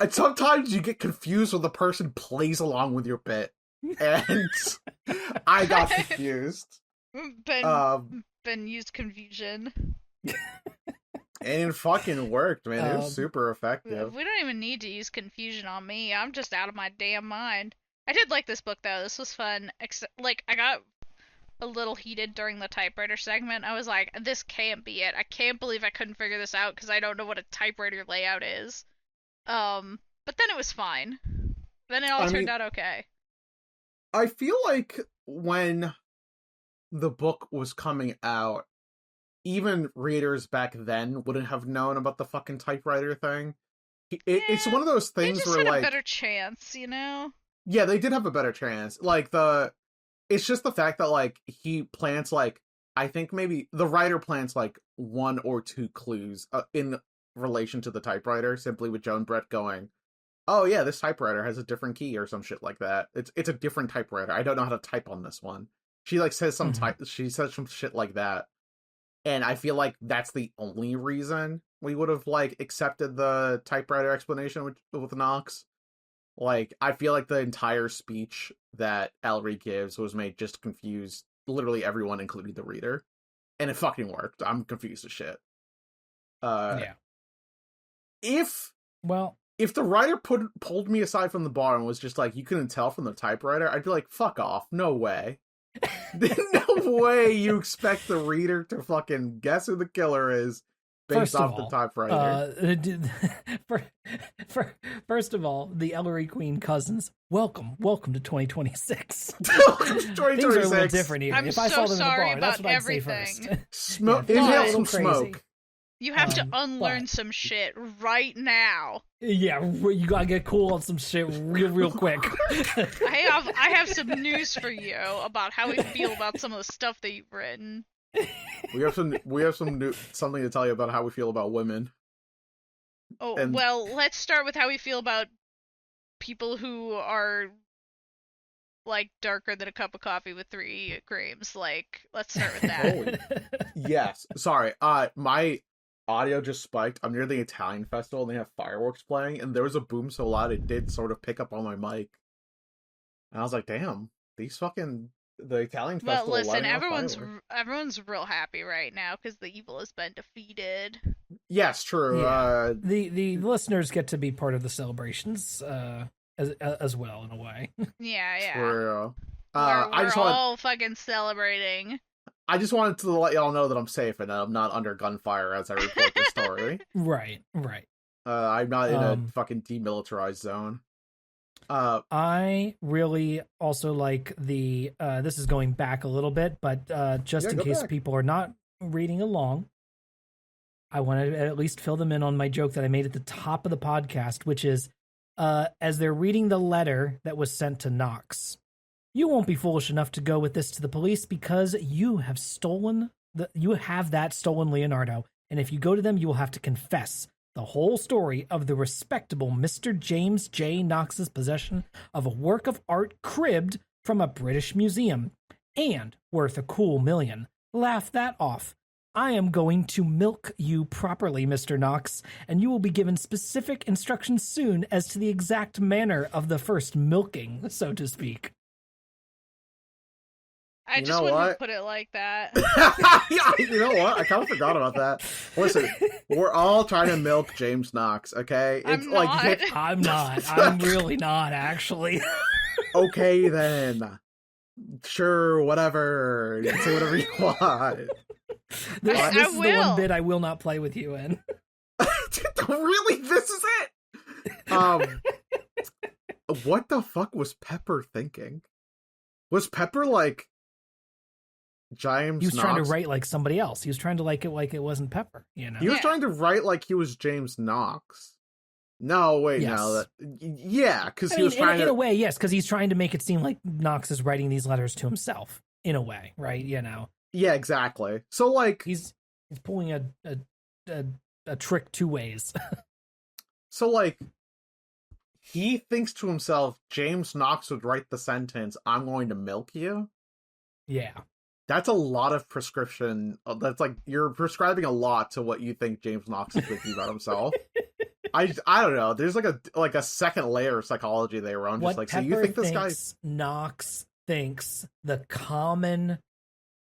Sometimes you get confused when the person plays along with your bit. And I got confused. Ben used confusion. And it fucking worked, man. It was super effective. We don't even need to use confusion on me. I'm just out of my damn mind. I did like this book, though. This was fun. I got a little heated during the typewriter segment. I was like, this can't be it. I can't believe I couldn't figure this out because I don't know what a typewriter layout is. But then it was fine. Then it all turned out okay. I feel like when the book was coming out, even readers back then wouldn't have known about the fucking typewriter thing. It's one of those things where, like, a better chance, you know? Yeah, they did have a better chance. Like, it's just the fact that, like, he plants, like, I think maybe the writer plants, like, 1 or 2 clues in relation to the typewriter, simply with Joan Brett going, oh yeah, this typewriter has a different key or some shit like that. It's a different typewriter. I don't know how to type on this one. She like says she says some shit like that. And I feel like that's the only reason we would have like accepted the typewriter explanation with Knox. Like, I feel like the entire speech that Ellery gives was made just to confuse literally everyone, including the reader. And it fucking worked. I'm confused as shit. Yeah. If the writer pulled me aside from the bar and was just like, you couldn't tell from the typewriter, I'd be like, fuck off. No way. No way you expect the reader to fucking guess who the killer is based off the typewriter. First of all, the Ellery Queen cousins, welcome to 2026. 2026. Things are a little different here. I'm if I so saw them sorry in the bar, that's about what everything. I'd say first. Inhale some smoke. You have to unlearn some shit right now. Yeah, you gotta get cool on some shit real quick. I have some news for you about how we feel about some of the stuff that you've written. We have something to tell you about how we feel about women. Oh, well, let's start with how we feel about people who are like darker than a cup of coffee with 3 creams. Like, let's start with that. Yes. Sorry. My audio just spiked. I'm near the Italian festival and they have fireworks playing, and there was a boom so loud it did sort of pick up on my mic. And I was like, damn, the Italian festival. Well, listen, everyone's real happy right now because the evil has been defeated. Yes, true. Yeah. The listeners get to be part of the celebrations as well, in a way. Yeah. True. We're all fucking celebrating. I just wanted to let y'all know that I'm safe and that I'm not under gunfire as I report this story. Right. I'm not in a fucking demilitarized zone. I really also like the this is going back a little bit, but just in case people are not reading along, I want to at least fill them in on my joke that I made at the top of the podcast, which is as they're reading the letter that was sent to Knox, you won't be foolish enough to go with this to the police because you have that stolen Leonardo, and if you go to them, you will have to confess the whole story of the respectable Mr. James J. Knox's possession of a work of art cribbed from a British museum and worth a cool $1 million. Laugh that off. I am going to milk you properly, Mr. Knox, and you will be given specific instructions soon as to the exact manner of the first milking, so to speak. I just wouldn't put it like that. Yeah, you know what? I kind of forgot about that. Listen, we're all trying to milk James Knox, okay? I'm not. I'm not. I'm really not, actually. Okay, then. Sure, whatever. You can say whatever you want. This is the one bit I will not play with you in. Really? This is it? What the fuck was Pepper thinking? Was Pepper like James Knox? He was trying to write like somebody else. He was trying to like it wasn't Pepper, you know? He was trying to write like he was James Knox. No, wait, yes. no. Yeah, because he was trying in a way, yes, because he's trying to make it seem like Knox is writing these letters to himself, in a way, right? You know? Yeah, exactly. So, like... He's pulling a trick two ways. So, like, he thinks to himself, James Knox would write the sentence, I'm going to milk you? Yeah. That's a lot of prescription. That's like, you're prescribing a lot to what you think James Knox is thinking about himself. I don't know. There's like a second layer of psychology they were on. Just like, Pepper so you think this guy... Knox thinks the common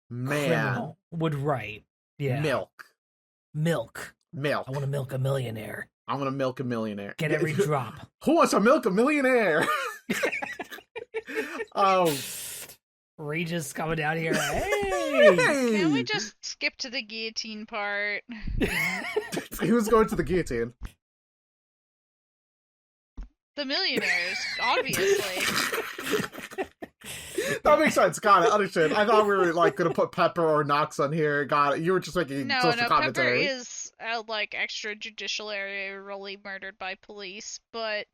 man criminal would write. Yeah. Milk. I want to milk a millionaire. I'm going to milk a millionaire. Get every drop. Who wants to milk a millionaire? Regis coming down here. Hey! Can we just skip to the guillotine part? He was going to the guillotine. The millionaires, obviously. That makes sense. Got it. Understood. I thought we were like going to put Pepper or Knox on here. Got it. You were just making social commentary. Pepper is extrajudicially murdered by police, but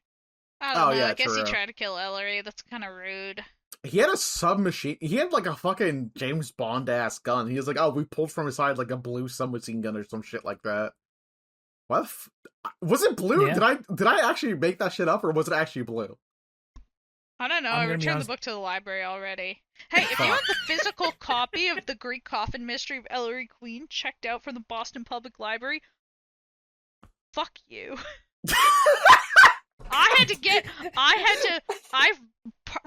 I don't know. Yeah, I guess he tried to kill Ellery. That's kind of rude. He had a submachine. He had like a fucking James Bond ass gun. He was like, oh, we pulled from his side like a blue submachine gun or some shit like that. What? Was it blue? Yeah. Did I actually make that shit up, or was it actually blue? I don't know. I returned the book to the library already. Hey, if you want the physical copy of the Greek Coffin Mystery of Ellery Queen checked out from the Boston Public Library, fuck you. I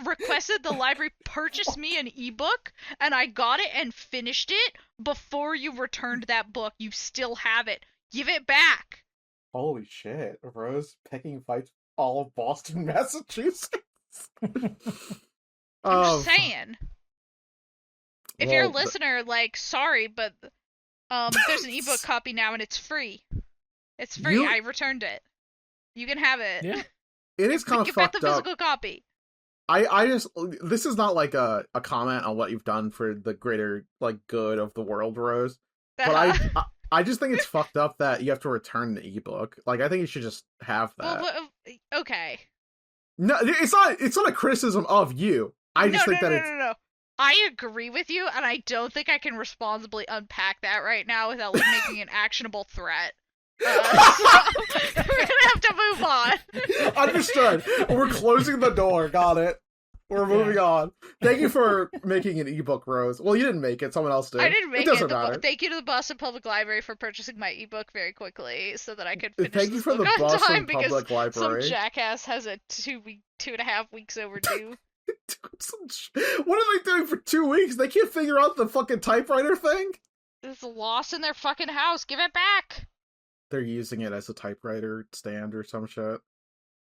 requested the library purchase me an ebook, and I got it and finished it before you returned that book. You still have it. Give it back. Holy shit. Rose picking fights all of Boston, Massachusetts. I'm just saying. If you're a listener, sorry, but there's an ebook copy now and it's free. It's free. I returned it. You can have it. Yeah. It is kind of fucked up. Give back the physical copy. I just, this is not like a comment on what you've done for the greater good of the world, Rose. But I just think it's fucked up that you have to return the ebook. I think you should just have that. Well, okay. No, it's not a criticism of you. I just think that it's... No. I agree with you, and I don't think I can responsibly unpack that right now without making an actionable threat. So we're gonna have to move on. Understood. We're closing the door. Got it. We're moving on. Thank you for making an ebook, Rose. Well, you didn't make it. Someone else did. I didn't make it. Doesn't matter. Thank you to the Boston Public Library for purchasing my ebook very quickly so that I could finish Thank you for the Boston Public Library. Some jackass has a 2.5 weeks overdue. What are they doing for 2 weeks? They can't figure out the fucking typewriter thing? It's lost in their fucking house. Give it back. they're using it as a typewriter stand or some shit.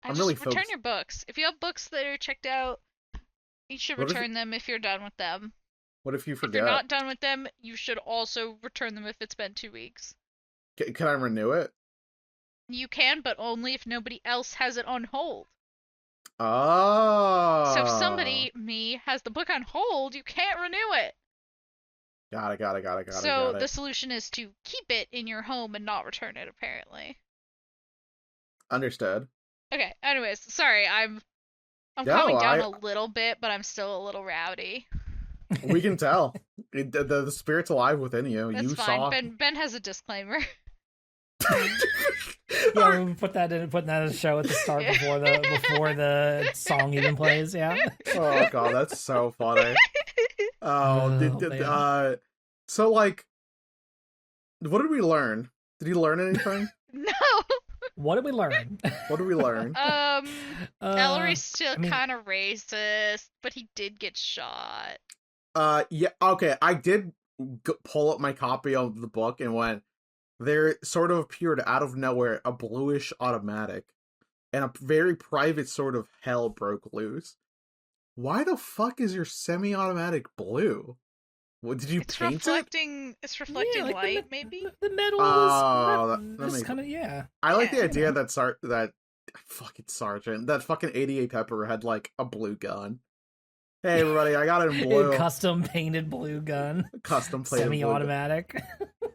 I'm really focused. Return your books. If you have books that are checked out, you should return them if you're done with them. What if you forget? If you're not done with them, you should also return them if it's been 2 weeks. Can I renew it? You can, but only if nobody else has it on hold. Oh. So if somebody, me, has the book on hold, you can't renew it. Got it. So the solution is to keep it in your home and not return it, apparently. Understood. Okay, anyways, sorry, I'm calming down a little bit, but I'm still a little rowdy. We can tell. The spirit's alive within you. That's you fine. Saw... Ben has a disclaimer. Yeah, we put that in the show at the start before the song even plays. Yeah. Oh god, that's so funny. So like, what did we learn? Did he learn anything? No. What did we learn? Ellery's still kind of racist, but he did get shot. Yeah. Okay, I did pull up my copy of the book and went. There sort of appeared out of nowhere a bluish automatic, and a very private sort of hell broke loose. Why the fuck is your semi-automatic blue? What, did you paint it? It's reflecting light, maybe? The metal is kind of, yeah. I like the idea that fucking sergeant, that fucking 88 Pepper had, like, a blue gun. Hey, everybody, I got it in blue. Custom painted blue gun. Custom painted semi-automatic.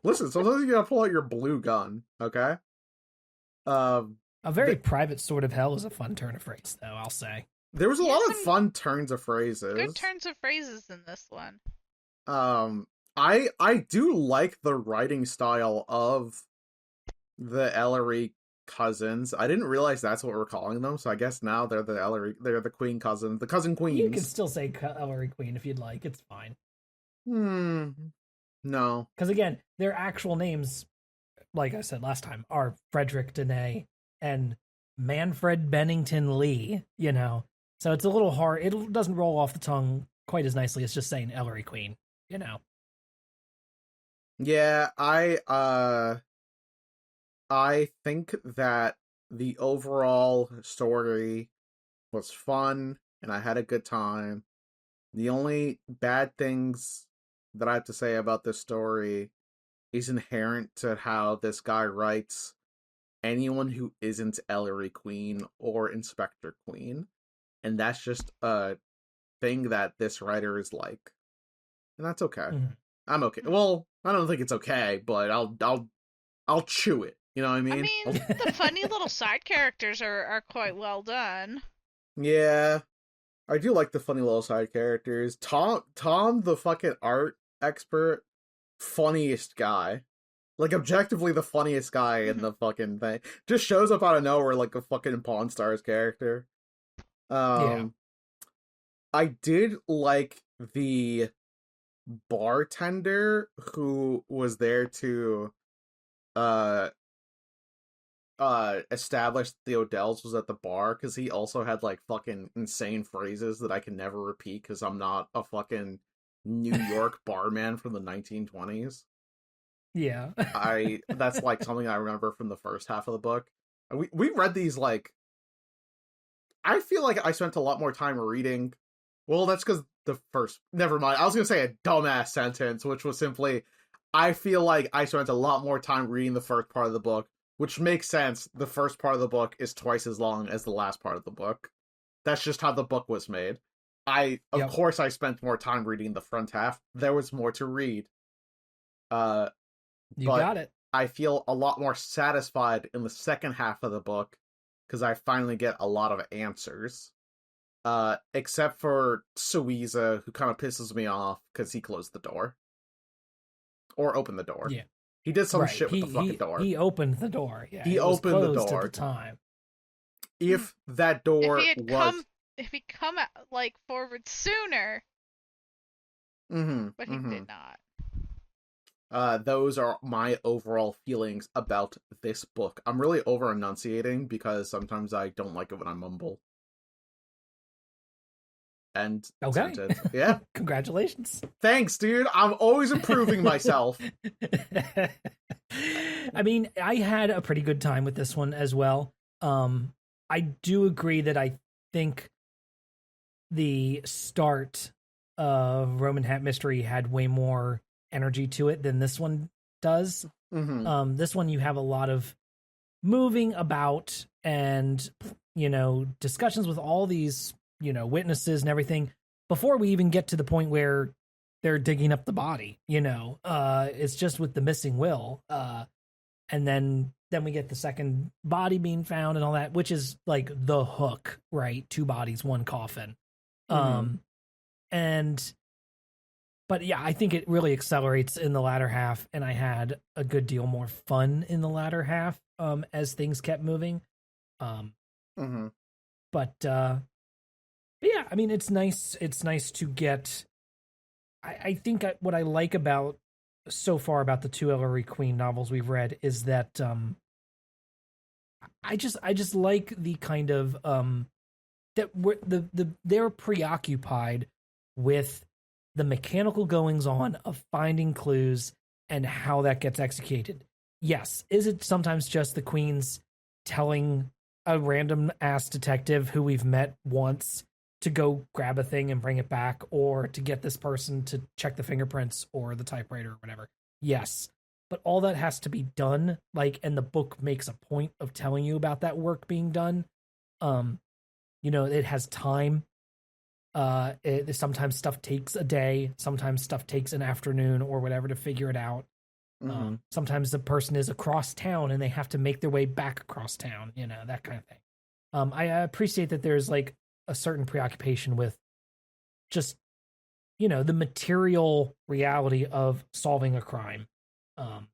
Listen, sometimes you gotta pull out your blue gun, okay? A very private sort of hell is a fun turn of phrase, though, I'll say. There was a lot of fun turns of phrases. Good turns of phrases in this one. I do like the writing style of the Ellery cousins. I didn't realize that's what we're calling them, so I guess now they're the Queen cousins, the cousin queens. You can still say Ellery Queen if you'd like, it's fine. No. Because again, their actual names, like I said last time, are Frederick Dene and Manfred Bennington Lee, you know. So it's a little hard. It doesn't roll off the tongue quite as nicely as just saying Ellery Queen, you know. Yeah, I think that the overall story was fun and I had a good time. The only bad things that I have to say about this story is inherent to how this guy writes anyone who isn't Ellery Queen or Inspector Queen. And that's just a thing that this writer is like. And that's okay. Mm-hmm. I'm okay. Well, I don't think it's okay, but I'll chew it. You know what I mean? The funny little side characters are quite well done. Yeah. I do like the funny little side characters. Tom, the fucking art expert, funniest guy. Like, objectively the funniest guy in the fucking thing. Just shows up out of nowhere like a fucking Pawn Stars character. Yeah. I did like the bartender who was there to establish the Odells was at the bar, because he also had like fucking insane phrases that I can never repeat because I'm not a fucking New York barman from the 1920s. Yeah. That's like something I remember from the first half of the book. We read these like, I feel like I spent a lot more time reading. Well, that's because never mind. I was going to say a dumbass sentence, which was simply, I feel like I spent a lot more time reading the first part of the book, which makes sense. The first part of the book is twice as long as the last part of the book. That's just how the book was made. Of course, I spent more time reading the front half. There was more to read. You got it. I feel a lot more satisfied in the second half of the book because I finally get a lot of answers. Except for Suiza, who kind of pisses me off because he closed the door. Or opened the door. Yeah. He did some shit with the fucking door. He opened the door. Yeah, he opened the door. At the time. If that door if he come like forward sooner. But he did not. Those are my overall feelings about this book. I'm really over enunciating because sometimes I don't like it when I mumble. And okay. Yeah. Congratulations. Thanks, dude. I'm always improving myself. I mean, I had a pretty good time with this one as well. I do agree that I think the start of Roman Hat Mystery had way more energy to it than this one does. Mm-hmm. This one, you have a lot of moving about and, discussions with all these, witnesses and everything before we even get to the point where they're digging up the body, it's just with the missing will. And then we get the second body being found and all that, which is like the hook, right? 2 bodies, 1 coffin. Mm-hmm. But yeah, I think it really accelerates in the latter half, and I had a good deal more fun in the latter half as things kept moving. Mm-hmm. But yeah, I mean, it's nice. It's nice to get. I think what I like about so far about the 2 Ellery Queen novels we've read is that I just like the kind of that they're preoccupied with the mechanical goings on of finding clues and how that gets executed. Yes, is it sometimes just the queens telling a random ass detective who we've met once to go grab a thing and bring it back, or to get this person to check the fingerprints or the typewriter or whatever? Yes. But all that has to be done, and the book makes a point of telling you about that work being done. It has time. Sometimes stuff takes a day, sometimes stuff takes an afternoon or whatever to figure it out. Mm-hmm. Sometimes the person is across town and they have to make their way back across town, that kind of thing. I appreciate that there's a certain preoccupation with just, the material reality of solving a crime. And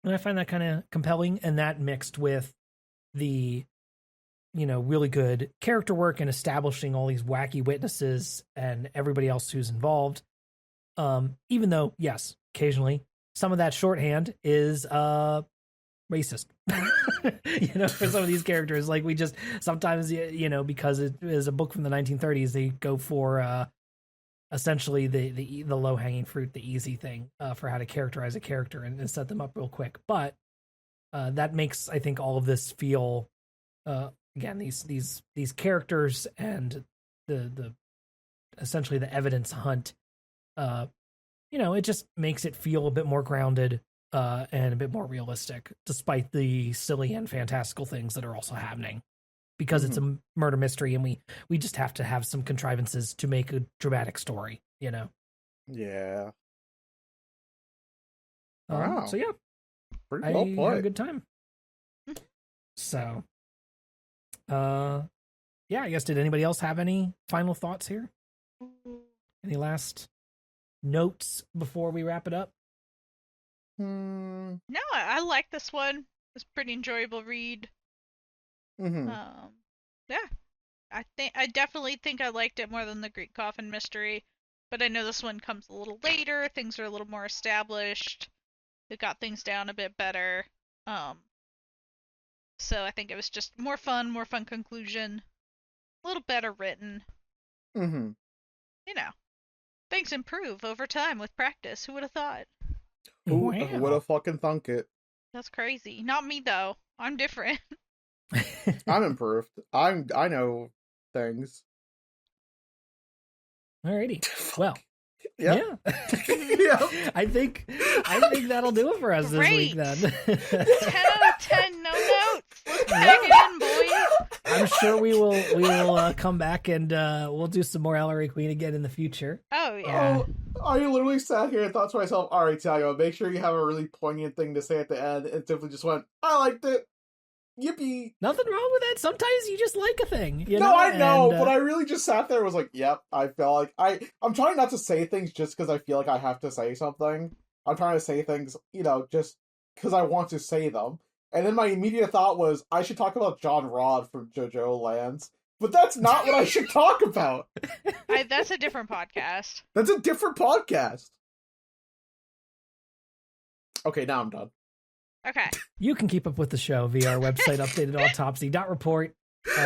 I find that kind of compelling, and that mixed with the, really good character work and establishing all these wacky witnesses and everybody else who's involved. Even though, yes, occasionally some of that shorthand is racist, for some of these characters. We just sometimes, because it is a book from the 1930s, they go for essentially the low hanging fruit, the easy thing for how to characterize a character and set them up real quick. But that makes, I think, all of this feel again, these characters and the essentially the evidence hunt, it just makes it feel a bit more grounded and a bit more realistic, despite the silly and fantastical things that are also happening, because it's a murder mystery, and we just have to have some contrivances to make a dramatic story, Yeah. Wow. So yeah, pretty well played. I had a good time. So, yeah, I guess, did anybody else have any final thoughts here? Any last notes before we wrap it up? No, I like this one. It's a pretty enjoyable read. Yeah, I definitely think I liked it more than the Greek Coffin Mystery, but I know this one comes a little later. Things are a little more established. They got things down a bit better. So I think it was just more fun conclusion, a little better written. Things improve over time with practice. Who would have thought? Who would have fucking thunk it? That's crazy. Not me though. I'm different. I'm improved. I know things. Alrighty. Well, yeah. I think that'll do it for us this week then. 10 out of 10, no notes. Let's pack it in, boys. I'm sure we will come back and we'll do some more Ellery Queen again in the future. Oh yeah. I literally sat here and thought to myself, all right, Tiago, make sure you have a really poignant thing to say at the end, and simply just went, I liked it. Yippee. Nothing wrong with that. Sometimes you just like a thing. I know, but I really just sat there and was like, yep, I felt like I'm trying not to say things just because I feel like I have to say something. I'm trying to say things, just because I want to say them. And then my immediate thought was, I should talk about John Rod from JoJo Lands. But that's not what I should talk about. That's a different podcast. That's a different podcast. Okay, now I'm done. Okay. You can keep up with the show via our website, updated autopsy.report,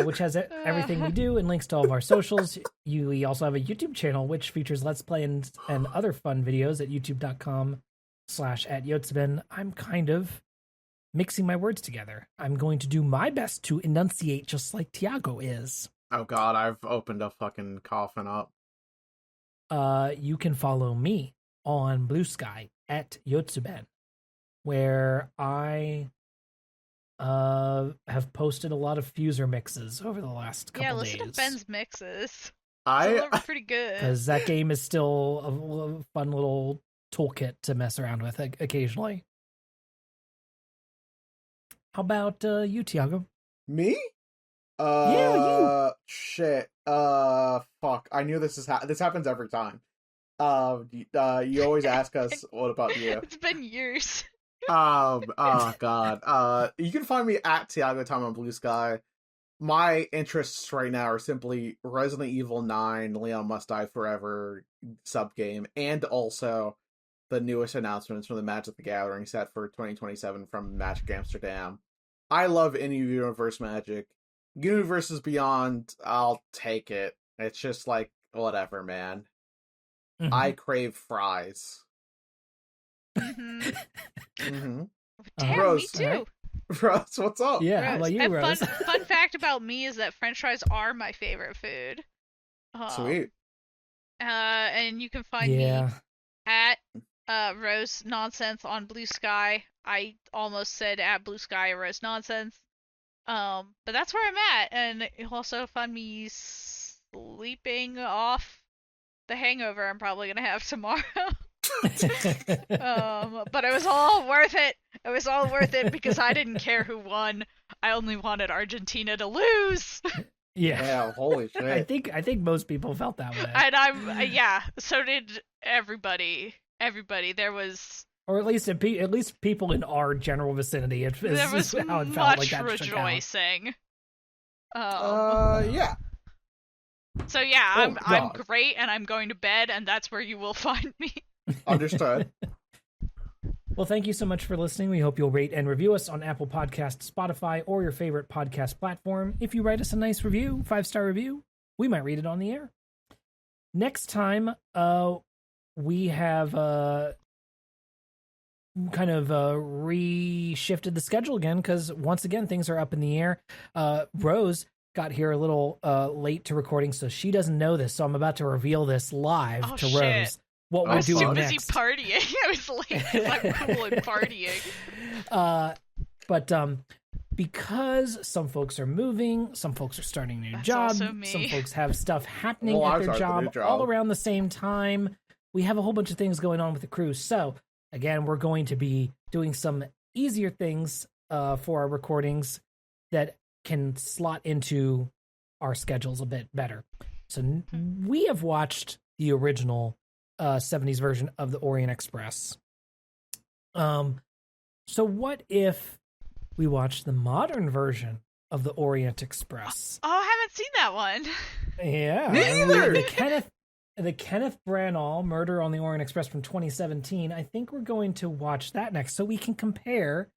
which has everything we do and links to all of our socials. We also have a YouTube channel, which features Let's Play and other fun videos at youtube.com/@Yotsubin. I'm kind of mixing my words together. I'm going to do my best to enunciate just like Tiago is. Oh god, I've opened a fucking coffin up. You can follow me on Blue Sky at Yotsuben, where I have posted a lot of Fuser mixes over the last couple days. Yeah, listen to Ben's mixes. They're pretty good. Because that game is still a fun little toolkit to mess around with occasionally. How about you, Tiago? Me? Yeah, you. Shit. Fuck. I knew this happens every time. You always ask us, what about you? It's been years. Oh god. You can find me at Tiago Time on Blue Sky. My interests right now are simply Resident Evil 9, Leon Must Die Forever subgame, and also the newest announcements from the Magic the Gathering set for 2027 from Magic Amsterdam. I love in-universe Magic. Universes Beyond, I'll take it. It's just like, whatever, man. Mm-hmm. I crave fries. Mm-hmm. Damn, Rose, me too. Rose, what's up? Yeah, how about you, Rose? Fun fact about me is that French fries are my favorite food. Sweet. And you can find me at Rose Nonsense on Blue Sky. I almost said at Blue Sky Rose Nonsense. But that's where I'm at, and you'll also find me sleeping off the hangover I'm probably gonna have tomorrow. But it was all worth it. It was all worth it because I didn't care who won. I only wanted Argentina to lose. Yeah, holy shit. I think most people felt that way. And so did everybody. There was, or at least people in our general vicinity. There was how it much felt like that rejoicing. Yeah. So yeah, I'm great, and I'm going to bed, and that's where you will find me. Understood. Well, thank you so much for listening. We hope you'll rate and review us on Apple Podcasts, Spotify, or your favorite podcast platform. If you write us a nice review, 5-star review, we might read it on the air. Next time, we have kind of reshifted the schedule again, because once again, things are up in the air. Rose got here a little late to recording, so she doesn't know this, so I'm about to reveal this live to shit. Rose. What we're doing next. I was too busy partying. I was late because I'm cool and partying. But because some folks are moving, some folks are starting new jobs, some folks have stuff happening at their job all around the same time. We have a whole bunch of things going on with the crew. So, again, we're going to be doing some easier things for our recordings that can slot into our schedules a bit better. So we have watched the original 70s version of the Orient Express. So what if we watch the modern version of the Orient Express? Oh, I haven't seen that one. Yeah. Me either. The Kenneth Branagh Murder on the Orient Express from 2017. I think we're going to watch that next, so we can compare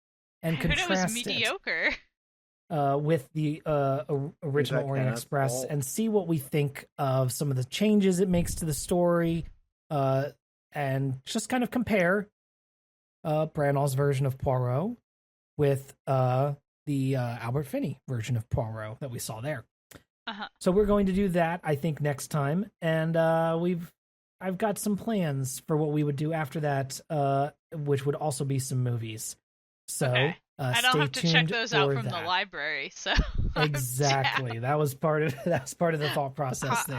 and contrast it was mediocre. With the original Orient Express and see what we think of some of the changes it makes to the story, and just kind of compare Branagh's version of Poirot with the Albert Finney version of Poirot that we saw there. So we're going to do that, I think, next time, and I've got some plans for what we would do after that, which would also be some movies. So. Okay. I don't have to check those out from the library, so exactly. That was part of the thought process there.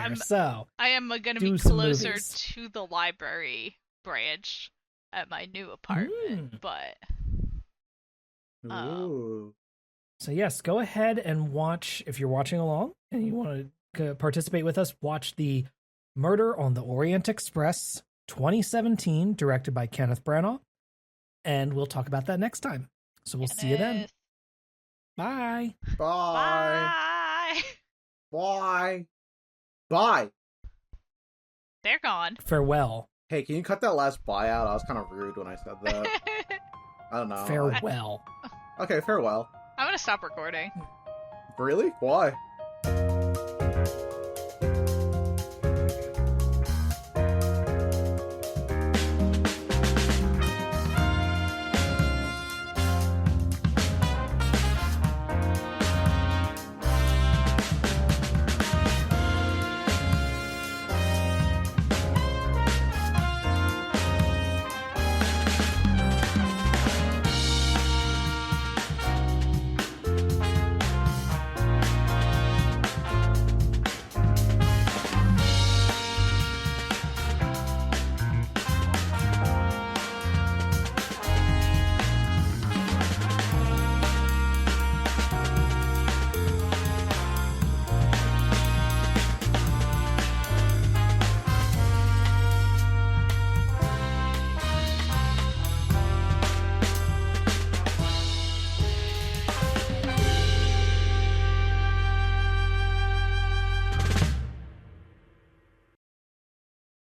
I am going to be closer to the library branch at my new apartment, but so yes, go ahead and watch, if you're watching along and you want to participate with us, watch the Murder on the Orient Express 2017, directed by Kenneth Branagh, and we'll talk about that next time. So we'll see you then. Bye. Bye. Bye. Bye. They're gone. Farewell. Hey, can you cut that last bye out? I was kind of rude when I said that. I don't know. Farewell. Okay, farewell. I'm going to stop recording. Really? Why?